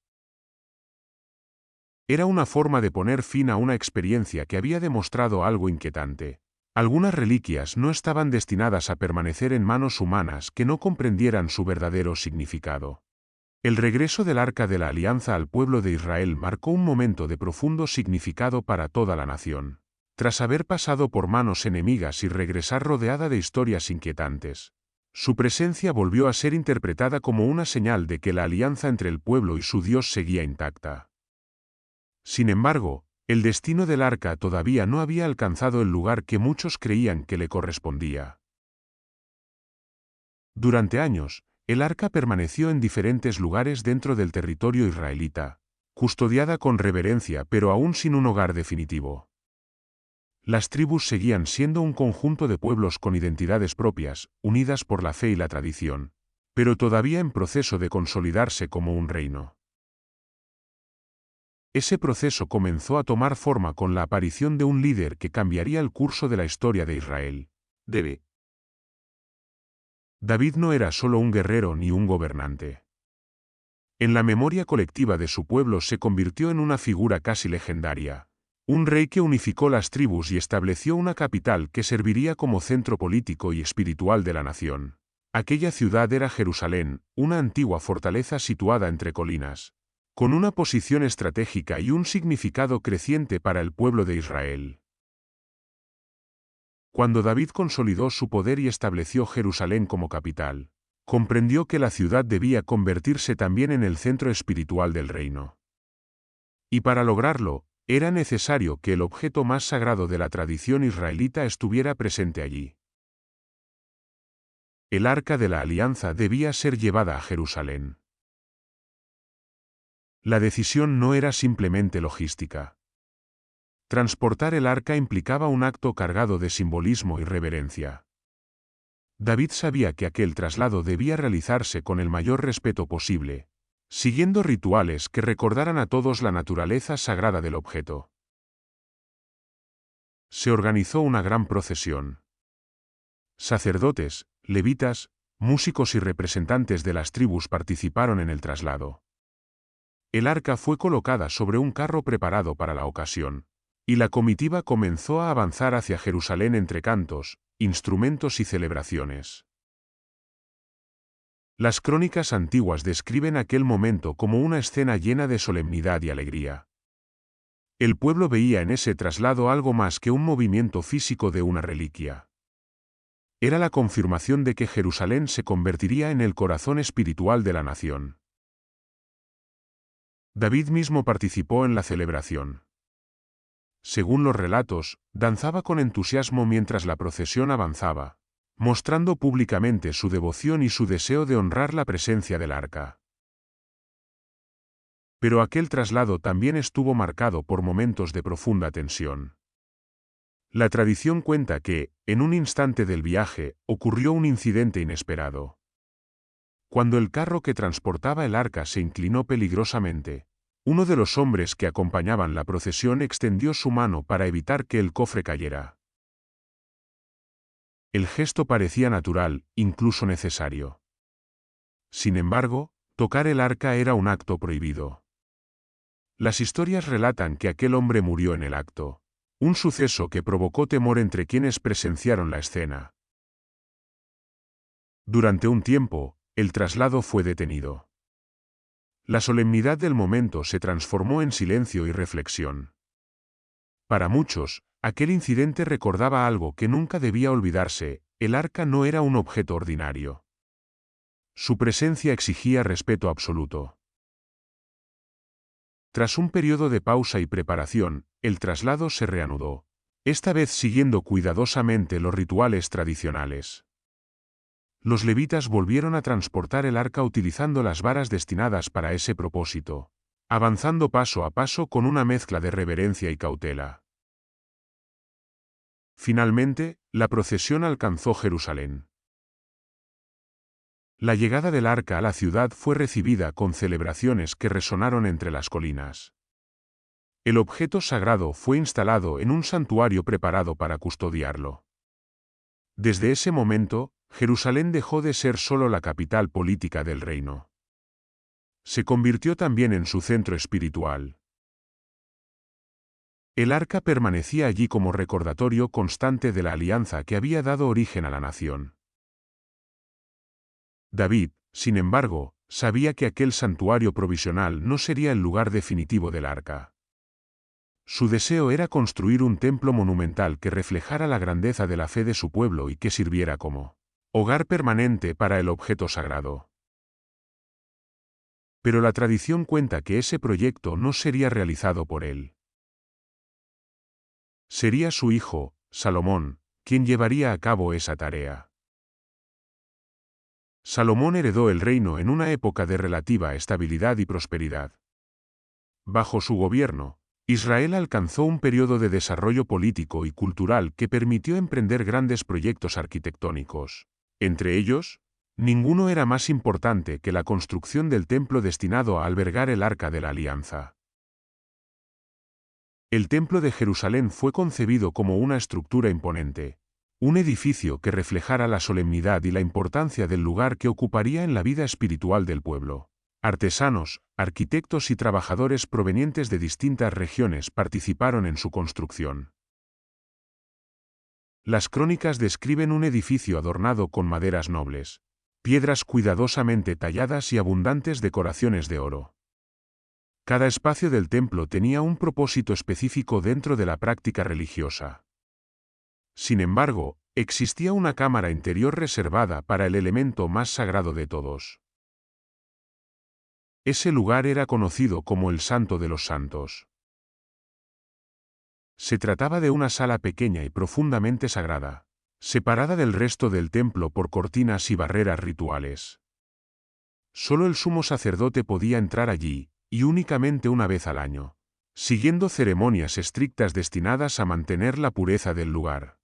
Era una forma de poner fin a una experiencia que había demostrado algo inquietante. Algunas reliquias no estaban destinadas a permanecer en manos humanas que no comprendieran su verdadero significado. El regreso del Arca de la Alianza al pueblo de Israel marcó un momento de profundo significado para toda la nación. Tras haber pasado por manos enemigas y regresar rodeada de historias inquietantes, su presencia volvió a ser interpretada como una señal de que la alianza entre el pueblo y su Dios seguía intacta. Sin embargo, el destino del arca todavía no había alcanzado el lugar que muchos creían que le correspondía. Durante años, el arca permaneció en diferentes lugares dentro del territorio israelita, custodiada con reverencia pero aún sin un hogar definitivo. Las tribus seguían siendo un conjunto de pueblos con identidades propias, unidas por la fe y la tradición, pero todavía en proceso de consolidarse como un reino. Ese proceso comenzó a tomar forma con la aparición de un líder que cambiaría el curso de la historia de Israel. David no era solo un guerrero ni un gobernante. En la memoria colectiva de su pueblo se convirtió en una figura casi legendaria. Un rey que unificó las tribus y estableció una capital que serviría como centro político y espiritual de la nación. Aquella ciudad era Jerusalén, una antigua fortaleza situada entre colinas, con una posición estratégica y un significado creciente para el pueblo de Israel. Cuando David consolidó su poder y estableció Jerusalén como capital, comprendió que la ciudad debía convertirse también en el centro espiritual del reino. Y para lograrlo, era necesario que el objeto más sagrado de la tradición israelita estuviera presente allí. El Arca de la Alianza debía ser llevada a Jerusalén. La decisión no era simplemente logística. Transportar el arca implicaba un acto cargado de simbolismo y reverencia. David sabía que aquel traslado debía realizarse con el mayor respeto posible, siguiendo rituales que recordaran a todos la naturaleza sagrada del objeto. Se organizó una gran procesión. Sacerdotes, levitas, músicos y representantes de las tribus participaron en el traslado. El arca fue colocada sobre un carro preparado para la ocasión, y la comitiva comenzó a avanzar hacia Jerusalén entre cantos, instrumentos y celebraciones. Las crónicas antiguas describen aquel momento como una escena llena de solemnidad y alegría. El pueblo veía en ese traslado algo más que un movimiento físico de una reliquia. Era la confirmación de que Jerusalén se convertiría en el corazón espiritual de la nación. David mismo participó en la celebración. Según los relatos, danzaba con entusiasmo mientras la procesión avanzaba, mostrando públicamente su devoción y su deseo de honrar la presencia del arca. Pero aquel traslado también estuvo marcado por momentos de profunda tensión. La tradición cuenta que, en un instante del viaje, ocurrió un incidente inesperado. Cuando el carro que transportaba el arca se inclinó peligrosamente, uno de los hombres que acompañaban la procesión extendió su mano para evitar que el cofre cayera. El gesto parecía natural, incluso necesario. Sin embargo, tocar el arca era un acto prohibido. Las historias relatan que aquel hombre murió en el acto, un suceso que provocó temor entre quienes presenciaron la escena. Durante un tiempo, el traslado fue detenido. La solemnidad del momento se transformó en silencio y reflexión. Para muchos, aquel incidente recordaba algo que nunca debía olvidarse: el arca no era un objeto ordinario. Su presencia exigía respeto absoluto. Tras un periodo de pausa y preparación, el traslado se reanudó, esta vez siguiendo cuidadosamente los rituales tradicionales. Los levitas volvieron a transportar el arca utilizando las varas destinadas para ese propósito, avanzando paso a paso con una mezcla de reverencia y cautela. Finalmente, la procesión alcanzó Jerusalén. La llegada del arca a la ciudad fue recibida con celebraciones que resonaron entre las colinas. El objeto sagrado fue instalado en un santuario preparado para custodiarlo. Desde ese momento, Jerusalén dejó de ser solo la capital política del reino. Se convirtió también en su centro espiritual. El arca permanecía allí como recordatorio constante de la alianza que había dado origen a la nación. David, sin embargo, sabía que aquel santuario provisional no sería el lugar definitivo del arca. Su deseo era construir un templo monumental que reflejara la grandeza de la fe de su pueblo y que sirviera como hogar permanente para el objeto sagrado. Pero la tradición cuenta que ese proyecto no sería realizado por él. Sería su hijo, Salomón, quien llevaría a cabo esa tarea. Salomón heredó el reino en una época de relativa estabilidad y prosperidad. Bajo su gobierno, Israel alcanzó un periodo de desarrollo político y cultural que permitió emprender grandes proyectos arquitectónicos. Entre ellos, ninguno era más importante que la construcción del templo destinado a albergar el Arca de la Alianza. El Templo de Jerusalén fue concebido como una estructura imponente, un edificio que reflejara la solemnidad y la importancia del lugar que ocuparía en la vida espiritual del pueblo. Artesanos, arquitectos y trabajadores provenientes de distintas regiones participaron en su construcción. Las crónicas describen un edificio adornado con maderas nobles, piedras cuidadosamente talladas y abundantes decoraciones de oro. Cada espacio del templo tenía un propósito específico dentro de la práctica religiosa. Sin embargo, existía una cámara interior reservada para el elemento más sagrado de todos. Ese lugar era conocido como el Santo de los Santos. Se trataba de una sala pequeña y profundamente sagrada, separada del resto del templo por cortinas y barreras rituales. Solo el sumo sacerdote podía entrar allí, y únicamente una vez al año, siguiendo ceremonias estrictas destinadas a mantener la pureza del lugar.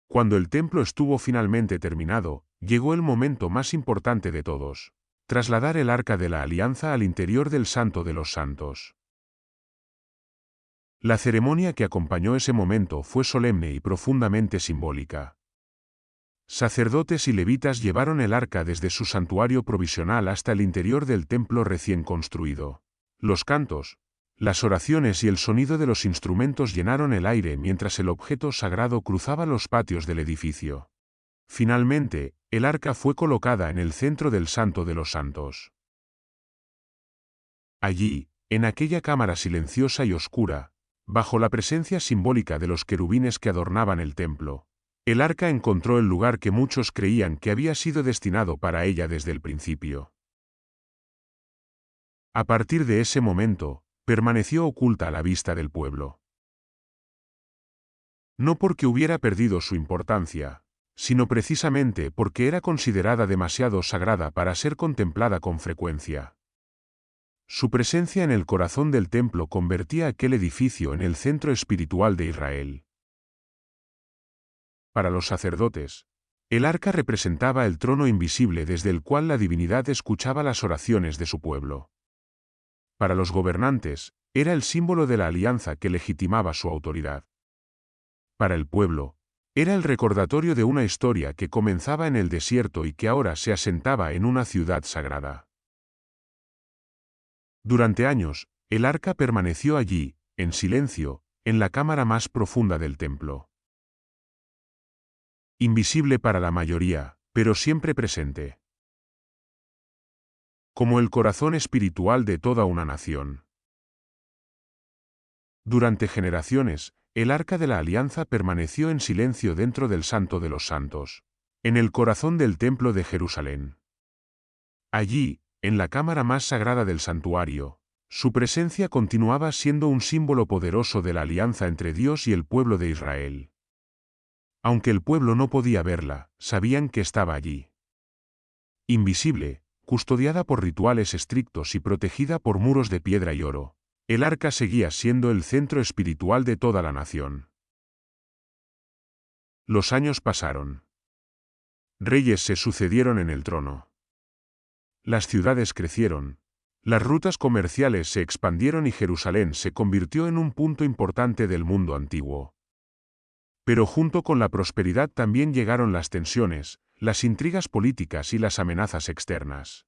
Cuando el templo estuvo finalmente terminado, llegó el momento más importante de todos: trasladar el Arca de la Alianza al interior del Santo de los Santos. La ceremonia que acompañó ese momento fue solemne y profundamente simbólica. Sacerdotes y levitas llevaron el arca desde su santuario provisional hasta el interior del templo recién construido. Los cantos, las oraciones y el sonido de los instrumentos llenaron el aire mientras el objeto sagrado cruzaba los patios del edificio. Finalmente, el arca fue colocada en el centro del Santo de los Santos. Allí, En aquella cámara silenciosa y oscura, bajo la presencia simbólica de los querubines que adornaban el templo, el arca encontró el lugar que muchos creían que había sido destinado para ella desde el principio. A partir de ese momento, permaneció oculta a la vista del pueblo. No porque hubiera perdido su importancia, sino precisamente porque era considerada demasiado sagrada para ser contemplada con frecuencia. Su presencia en el corazón del templo convertía aquel edificio en el centro espiritual de Israel. Para los sacerdotes, el arca representaba el trono invisible desde el cual la divinidad escuchaba las oraciones de su pueblo. Para los gobernantes, era el símbolo de la alianza que legitimaba su autoridad. Para el pueblo, era el recordatorio de una historia que comenzaba en el desierto y que ahora se asentaba en una ciudad sagrada. Durante años, el arca permaneció allí, en silencio, en la cámara más profunda del templo. Invisible para la mayoría, pero siempre presente. Como el corazón espiritual de toda una nación. Durante generaciones, el arca de la alianza permaneció en silencio dentro del Santo de los Santos, en el corazón del templo de Jerusalén. Allí, en la cámara más sagrada del santuario, su presencia continuaba siendo un símbolo poderoso de la alianza entre Dios y el pueblo de Israel. Aunque el pueblo no podía verla, sabían que estaba allí. Invisible, custodiada por rituales estrictos y protegida por muros de piedra y oro, el arca seguía siendo el centro espiritual de toda la nación. Los años pasaron. Reyes se sucedieron en el trono. Las ciudades crecieron, las rutas comerciales se expandieron y Jerusalén se convirtió en un punto importante del mundo antiguo. Pero junto con la prosperidad también llegaron las tensiones, las intrigas políticas y las amenazas externas.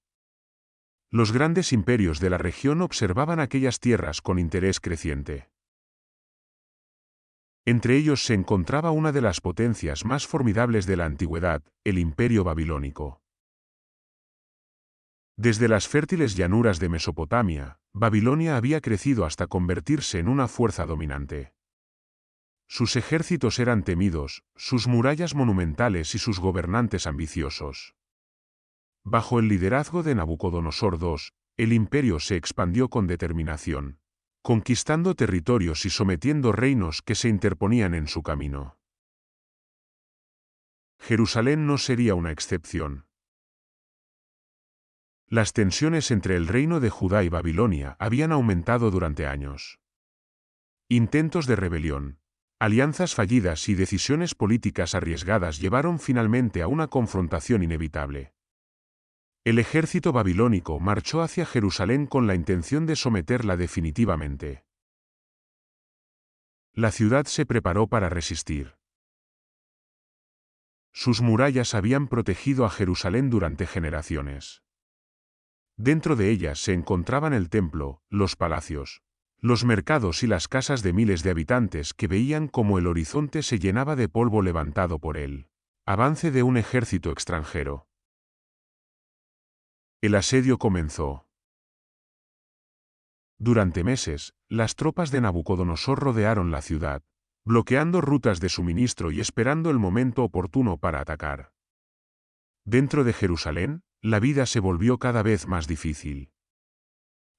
Los grandes imperios de la región observaban aquellas tierras con interés creciente. Entre ellos se encontraba una de las potencias más formidables de la antigüedad, el Imperio Babilónico. Desde las fértiles llanuras de Mesopotamia, Babilonia había crecido hasta convertirse en una fuerza dominante. Sus ejércitos eran temidos, sus murallas monumentales y sus gobernantes ambiciosos. Bajo el liderazgo de Nabucodonosor II, el imperio se expandió con determinación, conquistando territorios y sometiendo reinos que se interponían en su camino. Jerusalén no sería una excepción. Las tensiones entre el reino de Judá y Babilonia habían aumentado durante años. Intentos de rebelión, alianzas fallidas y decisiones políticas arriesgadas llevaron finalmente a una confrontación inevitable. El ejército babilónico marchó hacia Jerusalén con la intención de someterla definitivamente. La ciudad se preparó para resistir. Sus murallas habían protegido a Jerusalén durante generaciones. Dentro de ellas se encontraban el templo, los palacios, los mercados y las casas de miles de habitantes que veían cómo el horizonte se llenaba de polvo levantado por el avance de un ejército extranjero. El asedio comenzó. Durante meses, las tropas de Nabucodonosor rodearon la ciudad, bloqueando rutas de suministro y esperando el momento oportuno para atacar. Dentro de Jerusalén, la vida se volvió cada vez más difícil.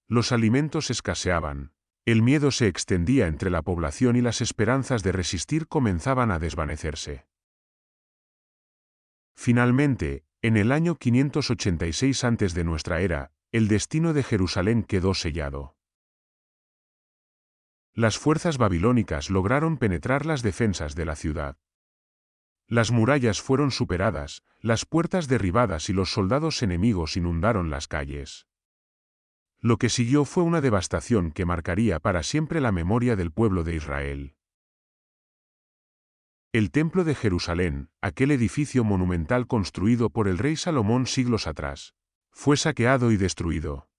Los alimentos escaseaban, el miedo se extendía entre la población y las esperanzas de resistir comenzaban a desvanecerse. Finalmente, en el año 586 antes de nuestra era, el destino de Jerusalén quedó sellado. Las fuerzas babilónicas lograron penetrar las defensas de la ciudad. Las murallas fueron superadas, las puertas derribadas y los soldados enemigos inundaron las calles. Lo que siguió fue una devastación que marcaría para siempre la memoria del pueblo de Israel. El Templo de Jerusalén, aquel edificio monumental construido por el rey Salomón siglos atrás, fue saqueado y destruido.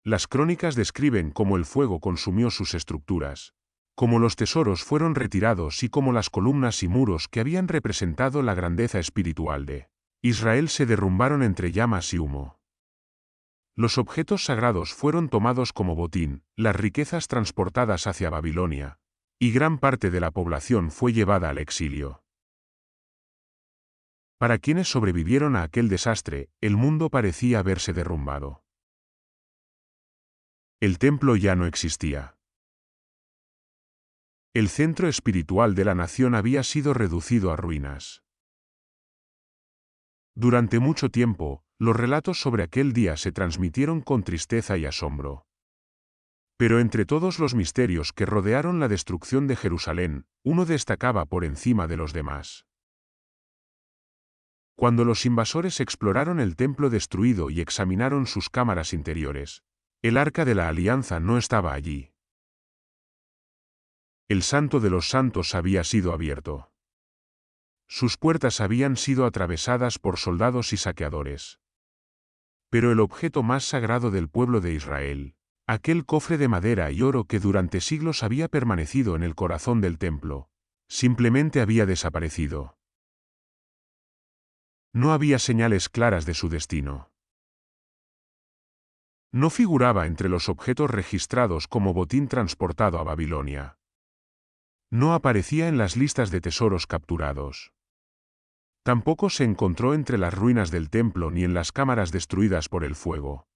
Las crónicas describen cómo el fuego consumió sus estructuras, cómo los tesoros fueron retirados y cómo las columnas y muros que habían representado la grandeza espiritual de Israel se derrumbaron entre llamas y humo. Los objetos sagrados fueron tomados como botín, las riquezas transportadas hacia Babilonia, y gran parte de la población fue llevada al exilio. Para quienes sobrevivieron a aquel desastre, el mundo parecía haberse derrumbado. El templo ya no existía. El centro espiritual de la nación había sido reducido a ruinas. Durante mucho tiempo, los relatos sobre aquel día se transmitieron con tristeza y asombro. Pero entre todos los misterios que rodearon la destrucción de Jerusalén, uno destacaba por encima de los demás. Cuando los invasores exploraron el templo destruido y examinaron sus cámaras interiores, el Arca de la Alianza no estaba allí. El Santo de los Santos había sido abierto. Sus puertas habían sido atravesadas por soldados y saqueadores. Pero el objeto más sagrado del pueblo de Israel, aquel cofre de madera y oro que durante siglos había permanecido en el corazón del templo, simplemente había desaparecido. No había señales claras de su destino. No figuraba entre los objetos registrados como botín transportado a Babilonia. No aparecía en las listas de tesoros capturados. Tampoco se encontró entre las ruinas del templo ni en las cámaras destruidas por el fuego.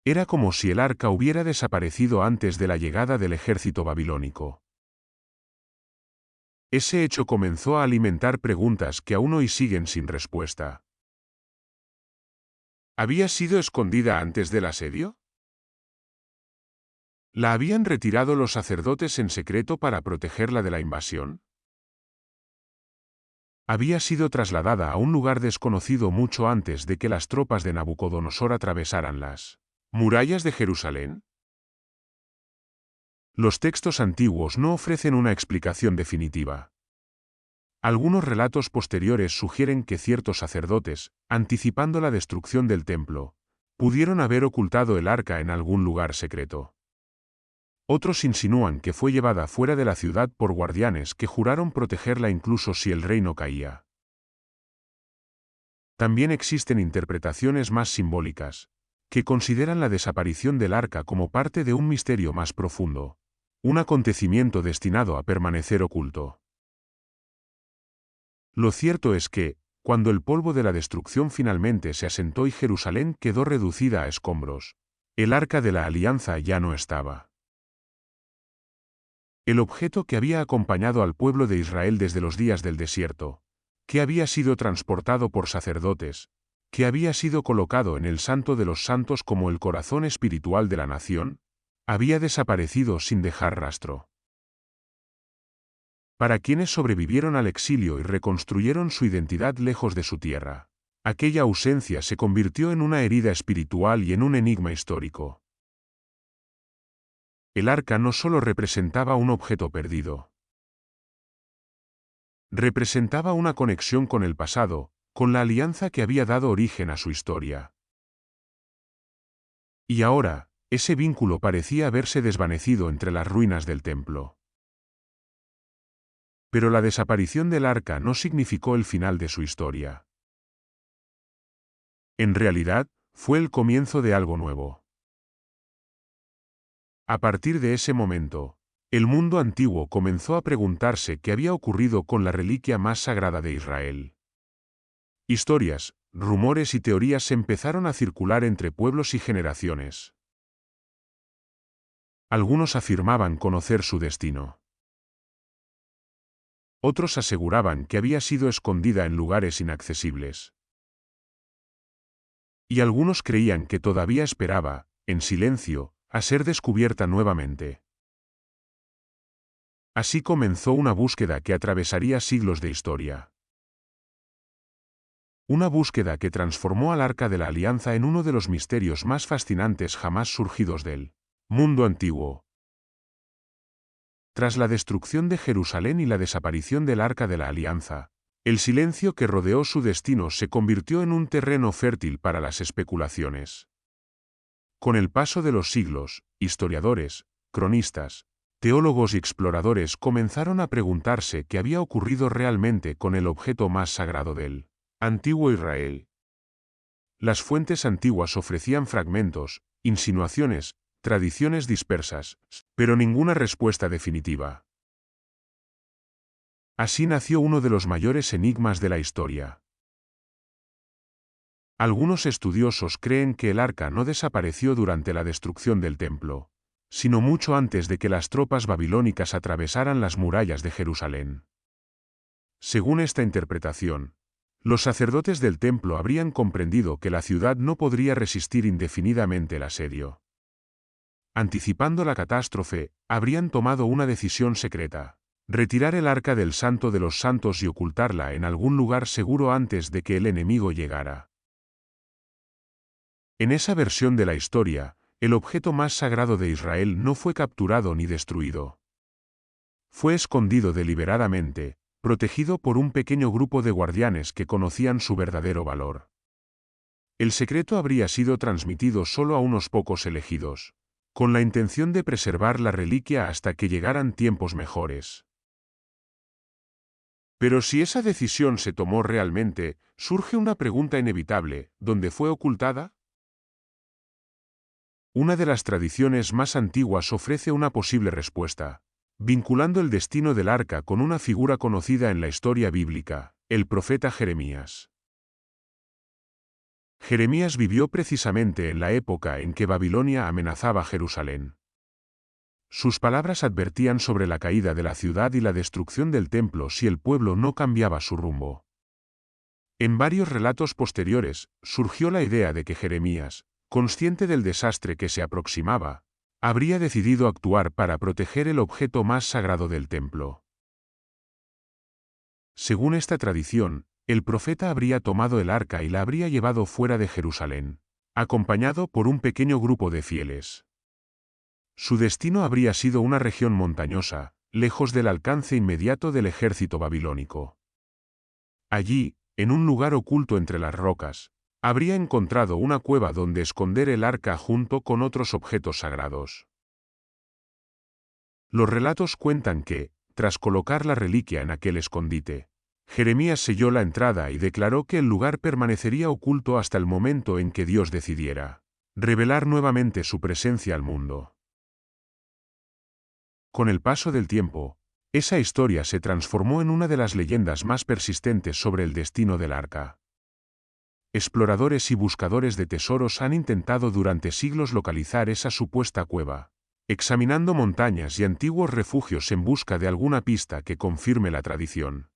Era como si el arca hubiera desaparecido antes de la llegada del ejército babilónico. Ese hecho comenzó a alimentar preguntas que aún hoy siguen sin respuesta. ¿Había sido escondida antes del asedio? ¿La habían retirado los sacerdotes en secreto para protegerla de la invasión? Había sido trasladada a un lugar desconocido mucho antes de que las tropas de Nabucodonosor atravesaran las murallas de Jerusalén. Los textos antiguos no ofrecen una explicación definitiva. Algunos relatos posteriores sugieren que ciertos sacerdotes, anticipando la destrucción del templo, pudieron haber ocultado el arca en algún lugar secreto. Otros insinúan que fue llevada fuera de la ciudad por guardianes que juraron protegerla incluso si el reino caía. También existen interpretaciones más simbólicas, que consideran la desaparición del arca como parte de un misterio más profundo, un acontecimiento destinado a permanecer oculto. Lo cierto es que, cuando el polvo de la destrucción finalmente se asentó y Jerusalén quedó reducida a escombros, el arca de la alianza ya no estaba. El objeto que había acompañado al pueblo de Israel desde los días del desierto, que había sido transportado por sacerdotes, que había sido colocado en el Santo de los Santos como el corazón espiritual de la nación, había desaparecido sin dejar rastro. Para quienes sobrevivieron al exilio y reconstruyeron su identidad lejos de su tierra, aquella ausencia se convirtió en una herida espiritual y en un enigma histórico. El arca no solo representaba un objeto perdido. Representaba una conexión con el pasado, con la alianza que había dado origen a su historia. Y ahora, ese vínculo parecía haberse desvanecido entre las ruinas del templo. Pero la desaparición del arca no significó el final de su historia. En realidad, fue el comienzo de algo nuevo. A partir de ese momento, el mundo antiguo comenzó a preguntarse qué había ocurrido con la reliquia más sagrada de Israel. Historias, rumores y teorías empezaron a circular entre pueblos y generaciones. Algunos afirmaban conocer su destino. Otros aseguraban que había sido escondida en lugares inaccesibles. Y algunos creían que todavía esperaba, en silencio, a ser descubierta nuevamente. Así comenzó una búsqueda que atravesaría siglos de historia. Una búsqueda que transformó al Arca de la Alianza en uno de los misterios más fascinantes jamás surgidos del mundo antiguo. Tras la destrucción de Jerusalén y la desaparición del Arca de la Alianza, el silencio que rodeó su destino se convirtió en un terreno fértil para las especulaciones. Con el paso de los siglos, historiadores, cronistas, teólogos y exploradores comenzaron a preguntarse qué había ocurrido realmente con el objeto más sagrado del antiguo Israel. Las fuentes antiguas ofrecían fragmentos, insinuaciones, tradiciones dispersas, pero ninguna respuesta definitiva. Así nació uno de los mayores enigmas de la historia. Algunos estudiosos creen que el arca no desapareció durante la destrucción del templo, sino mucho antes de que las tropas babilónicas atravesaran las murallas de Jerusalén. Según esta interpretación, los sacerdotes del templo habrían comprendido que la ciudad no podría resistir indefinidamente el asedio. Anticipando la catástrofe, habrían tomado una decisión secreta: retirar el arca del Santo de los Santos y ocultarla en algún lugar seguro antes de que el enemigo llegara. En esa versión de la historia, el objeto más sagrado de Israel no fue capturado ni destruido. Fue escondido deliberadamente, protegido por un pequeño grupo de guardianes que conocían su verdadero valor. El secreto habría sido transmitido solo a unos pocos elegidos, con la intención de preservar la reliquia hasta que llegaran tiempos mejores. Pero si esa decisión se tomó realmente, surge una pregunta inevitable: ¿dónde fue ocultada? Una de las tradiciones más antiguas ofrece una posible respuesta, vinculando el destino del arca con una figura conocida en la historia bíblica, el profeta Jeremías. Jeremías vivió precisamente en la época en que Babilonia amenazaba Jerusalén. Sus palabras advertían sobre la caída de la ciudad y la destrucción del templo si el pueblo no cambiaba su rumbo. En varios relatos posteriores, surgió la idea de que Jeremías, consciente del desastre que se aproximaba, habría decidido actuar para proteger el objeto más sagrado del templo. Según esta tradición, el profeta habría tomado el arca y la habría llevado fuera de Jerusalén, acompañado por un pequeño grupo de fieles. Su destino habría sido una región montañosa, lejos del alcance inmediato del ejército babilónico. Allí, en un lugar oculto entre las rocas, habría encontrado una cueva donde esconder el arca junto con otros objetos sagrados. Los relatos cuentan que, tras colocar la reliquia en aquel escondite, Jeremías selló la entrada y declaró que el lugar permanecería oculto hasta el momento en que Dios decidiera revelar nuevamente su presencia al mundo. Con el paso del tiempo, esa historia se transformó en una de las leyendas más persistentes sobre el destino del arca. Exploradores y buscadores de tesoros han intentado durante siglos localizar esa supuesta cueva, examinando montañas y antiguos refugios en busca de alguna pista que confirme la tradición.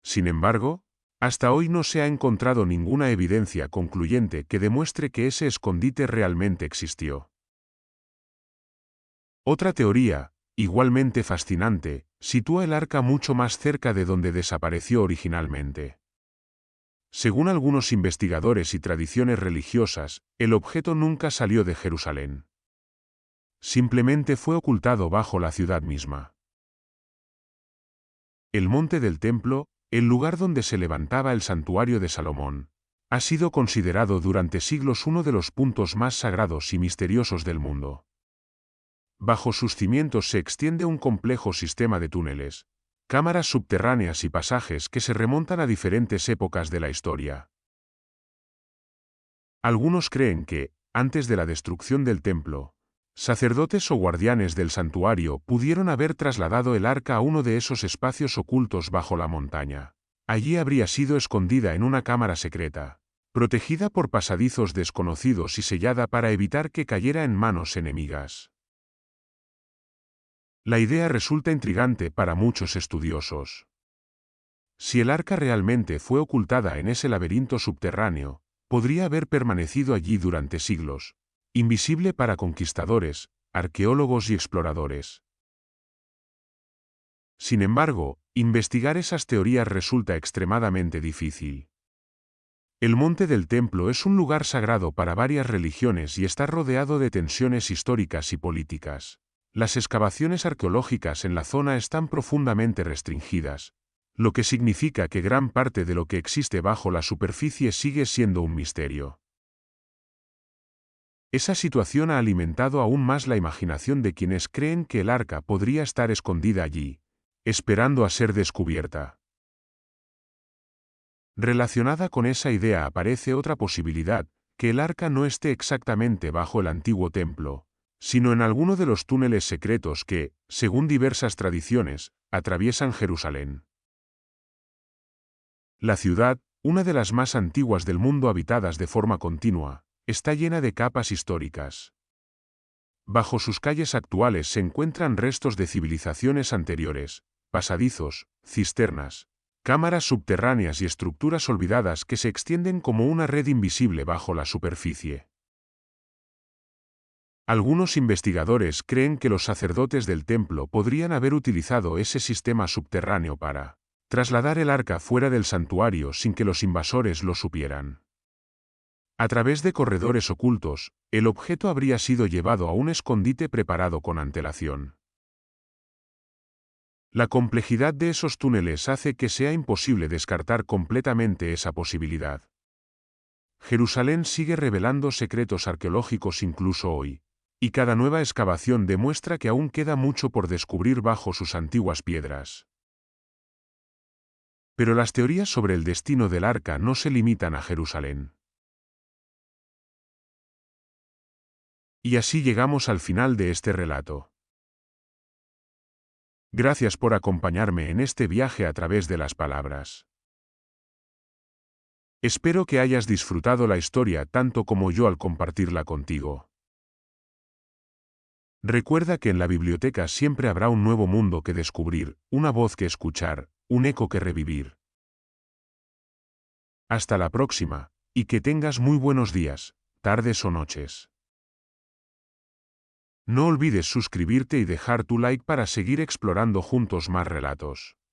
Sin embargo, hasta hoy no se ha encontrado ninguna evidencia concluyente que demuestre que ese escondite realmente existió. Otra teoría, igualmente fascinante, sitúa el arca mucho más cerca de donde desapareció originalmente. Según algunos investigadores y tradiciones religiosas, el objeto nunca salió de Jerusalén. Simplemente fue ocultado bajo la ciudad misma. El monte del templo, el lugar donde se levantaba el santuario de Salomón, ha sido considerado durante siglos uno de los puntos más sagrados y misteriosos del mundo. Bajo sus cimientos se extiende un complejo sistema de túneles, cámaras subterráneas y pasajes que se remontan a diferentes épocas de la historia. Algunos creen que, antes de la destrucción del templo, sacerdotes o guardianes del santuario pudieron haber trasladado el arca a uno de esos espacios ocultos bajo la montaña. Allí habría sido escondida en una cámara secreta, protegida por pasadizos desconocidos y sellada para evitar que cayera en manos enemigas. La idea resulta intrigante para muchos estudiosos. Si el arca realmente fue ocultada en ese laberinto subterráneo, podría haber permanecido allí durante siglos, invisible para conquistadores, arqueólogos y exploradores. Sin embargo, investigar esas teorías resulta extremadamente difícil. El monte del templo es un lugar sagrado para varias religiones y está rodeado de tensiones históricas y políticas. Las excavaciones arqueológicas en la zona están profundamente restringidas, lo que significa que gran parte de lo que existe bajo la superficie sigue siendo un misterio. Esa situación ha alimentado aún más la imaginación de quienes creen que el arca podría estar escondida allí, esperando a ser descubierta. Relacionada con esa idea aparece otra posibilidad, que el arca no esté exactamente bajo el antiguo templo, sino en alguno de los túneles secretos que, según diversas tradiciones, atraviesan Jerusalén. La ciudad, una de las más antiguas del mundo habitadas de forma continua, está llena de capas históricas. Bajo sus calles actuales se encuentran restos de civilizaciones anteriores, pasadizos, cisternas, cámaras subterráneas y estructuras olvidadas que se extienden como una red invisible bajo la superficie. Algunos investigadores creen que los sacerdotes del templo podrían haber utilizado ese sistema subterráneo para trasladar el arca fuera del santuario sin que los invasores lo supieran. A través de corredores ocultos, el objeto habría sido llevado a un escondite preparado con antelación. La complejidad de esos túneles hace que sea imposible descartar completamente esa posibilidad. Jerusalén sigue revelando secretos arqueológicos incluso hoy, y cada nueva excavación demuestra que aún queda mucho por descubrir bajo sus antiguas piedras. Pero las teorías sobre el destino del arca no se limitan a Jerusalén. Y así llegamos al final de este relato. Gracias por acompañarme en este viaje a través de las palabras. Espero que hayas disfrutado la historia tanto como yo al compartirla contigo. Recuerda que en la biblioteca siempre habrá un nuevo mundo que descubrir, una voz que escuchar, un eco que revivir. Hasta la próxima, y que tengas muy buenos días, tardes o noches. No olvides suscribirte y dejar tu like para seguir explorando juntos más relatos.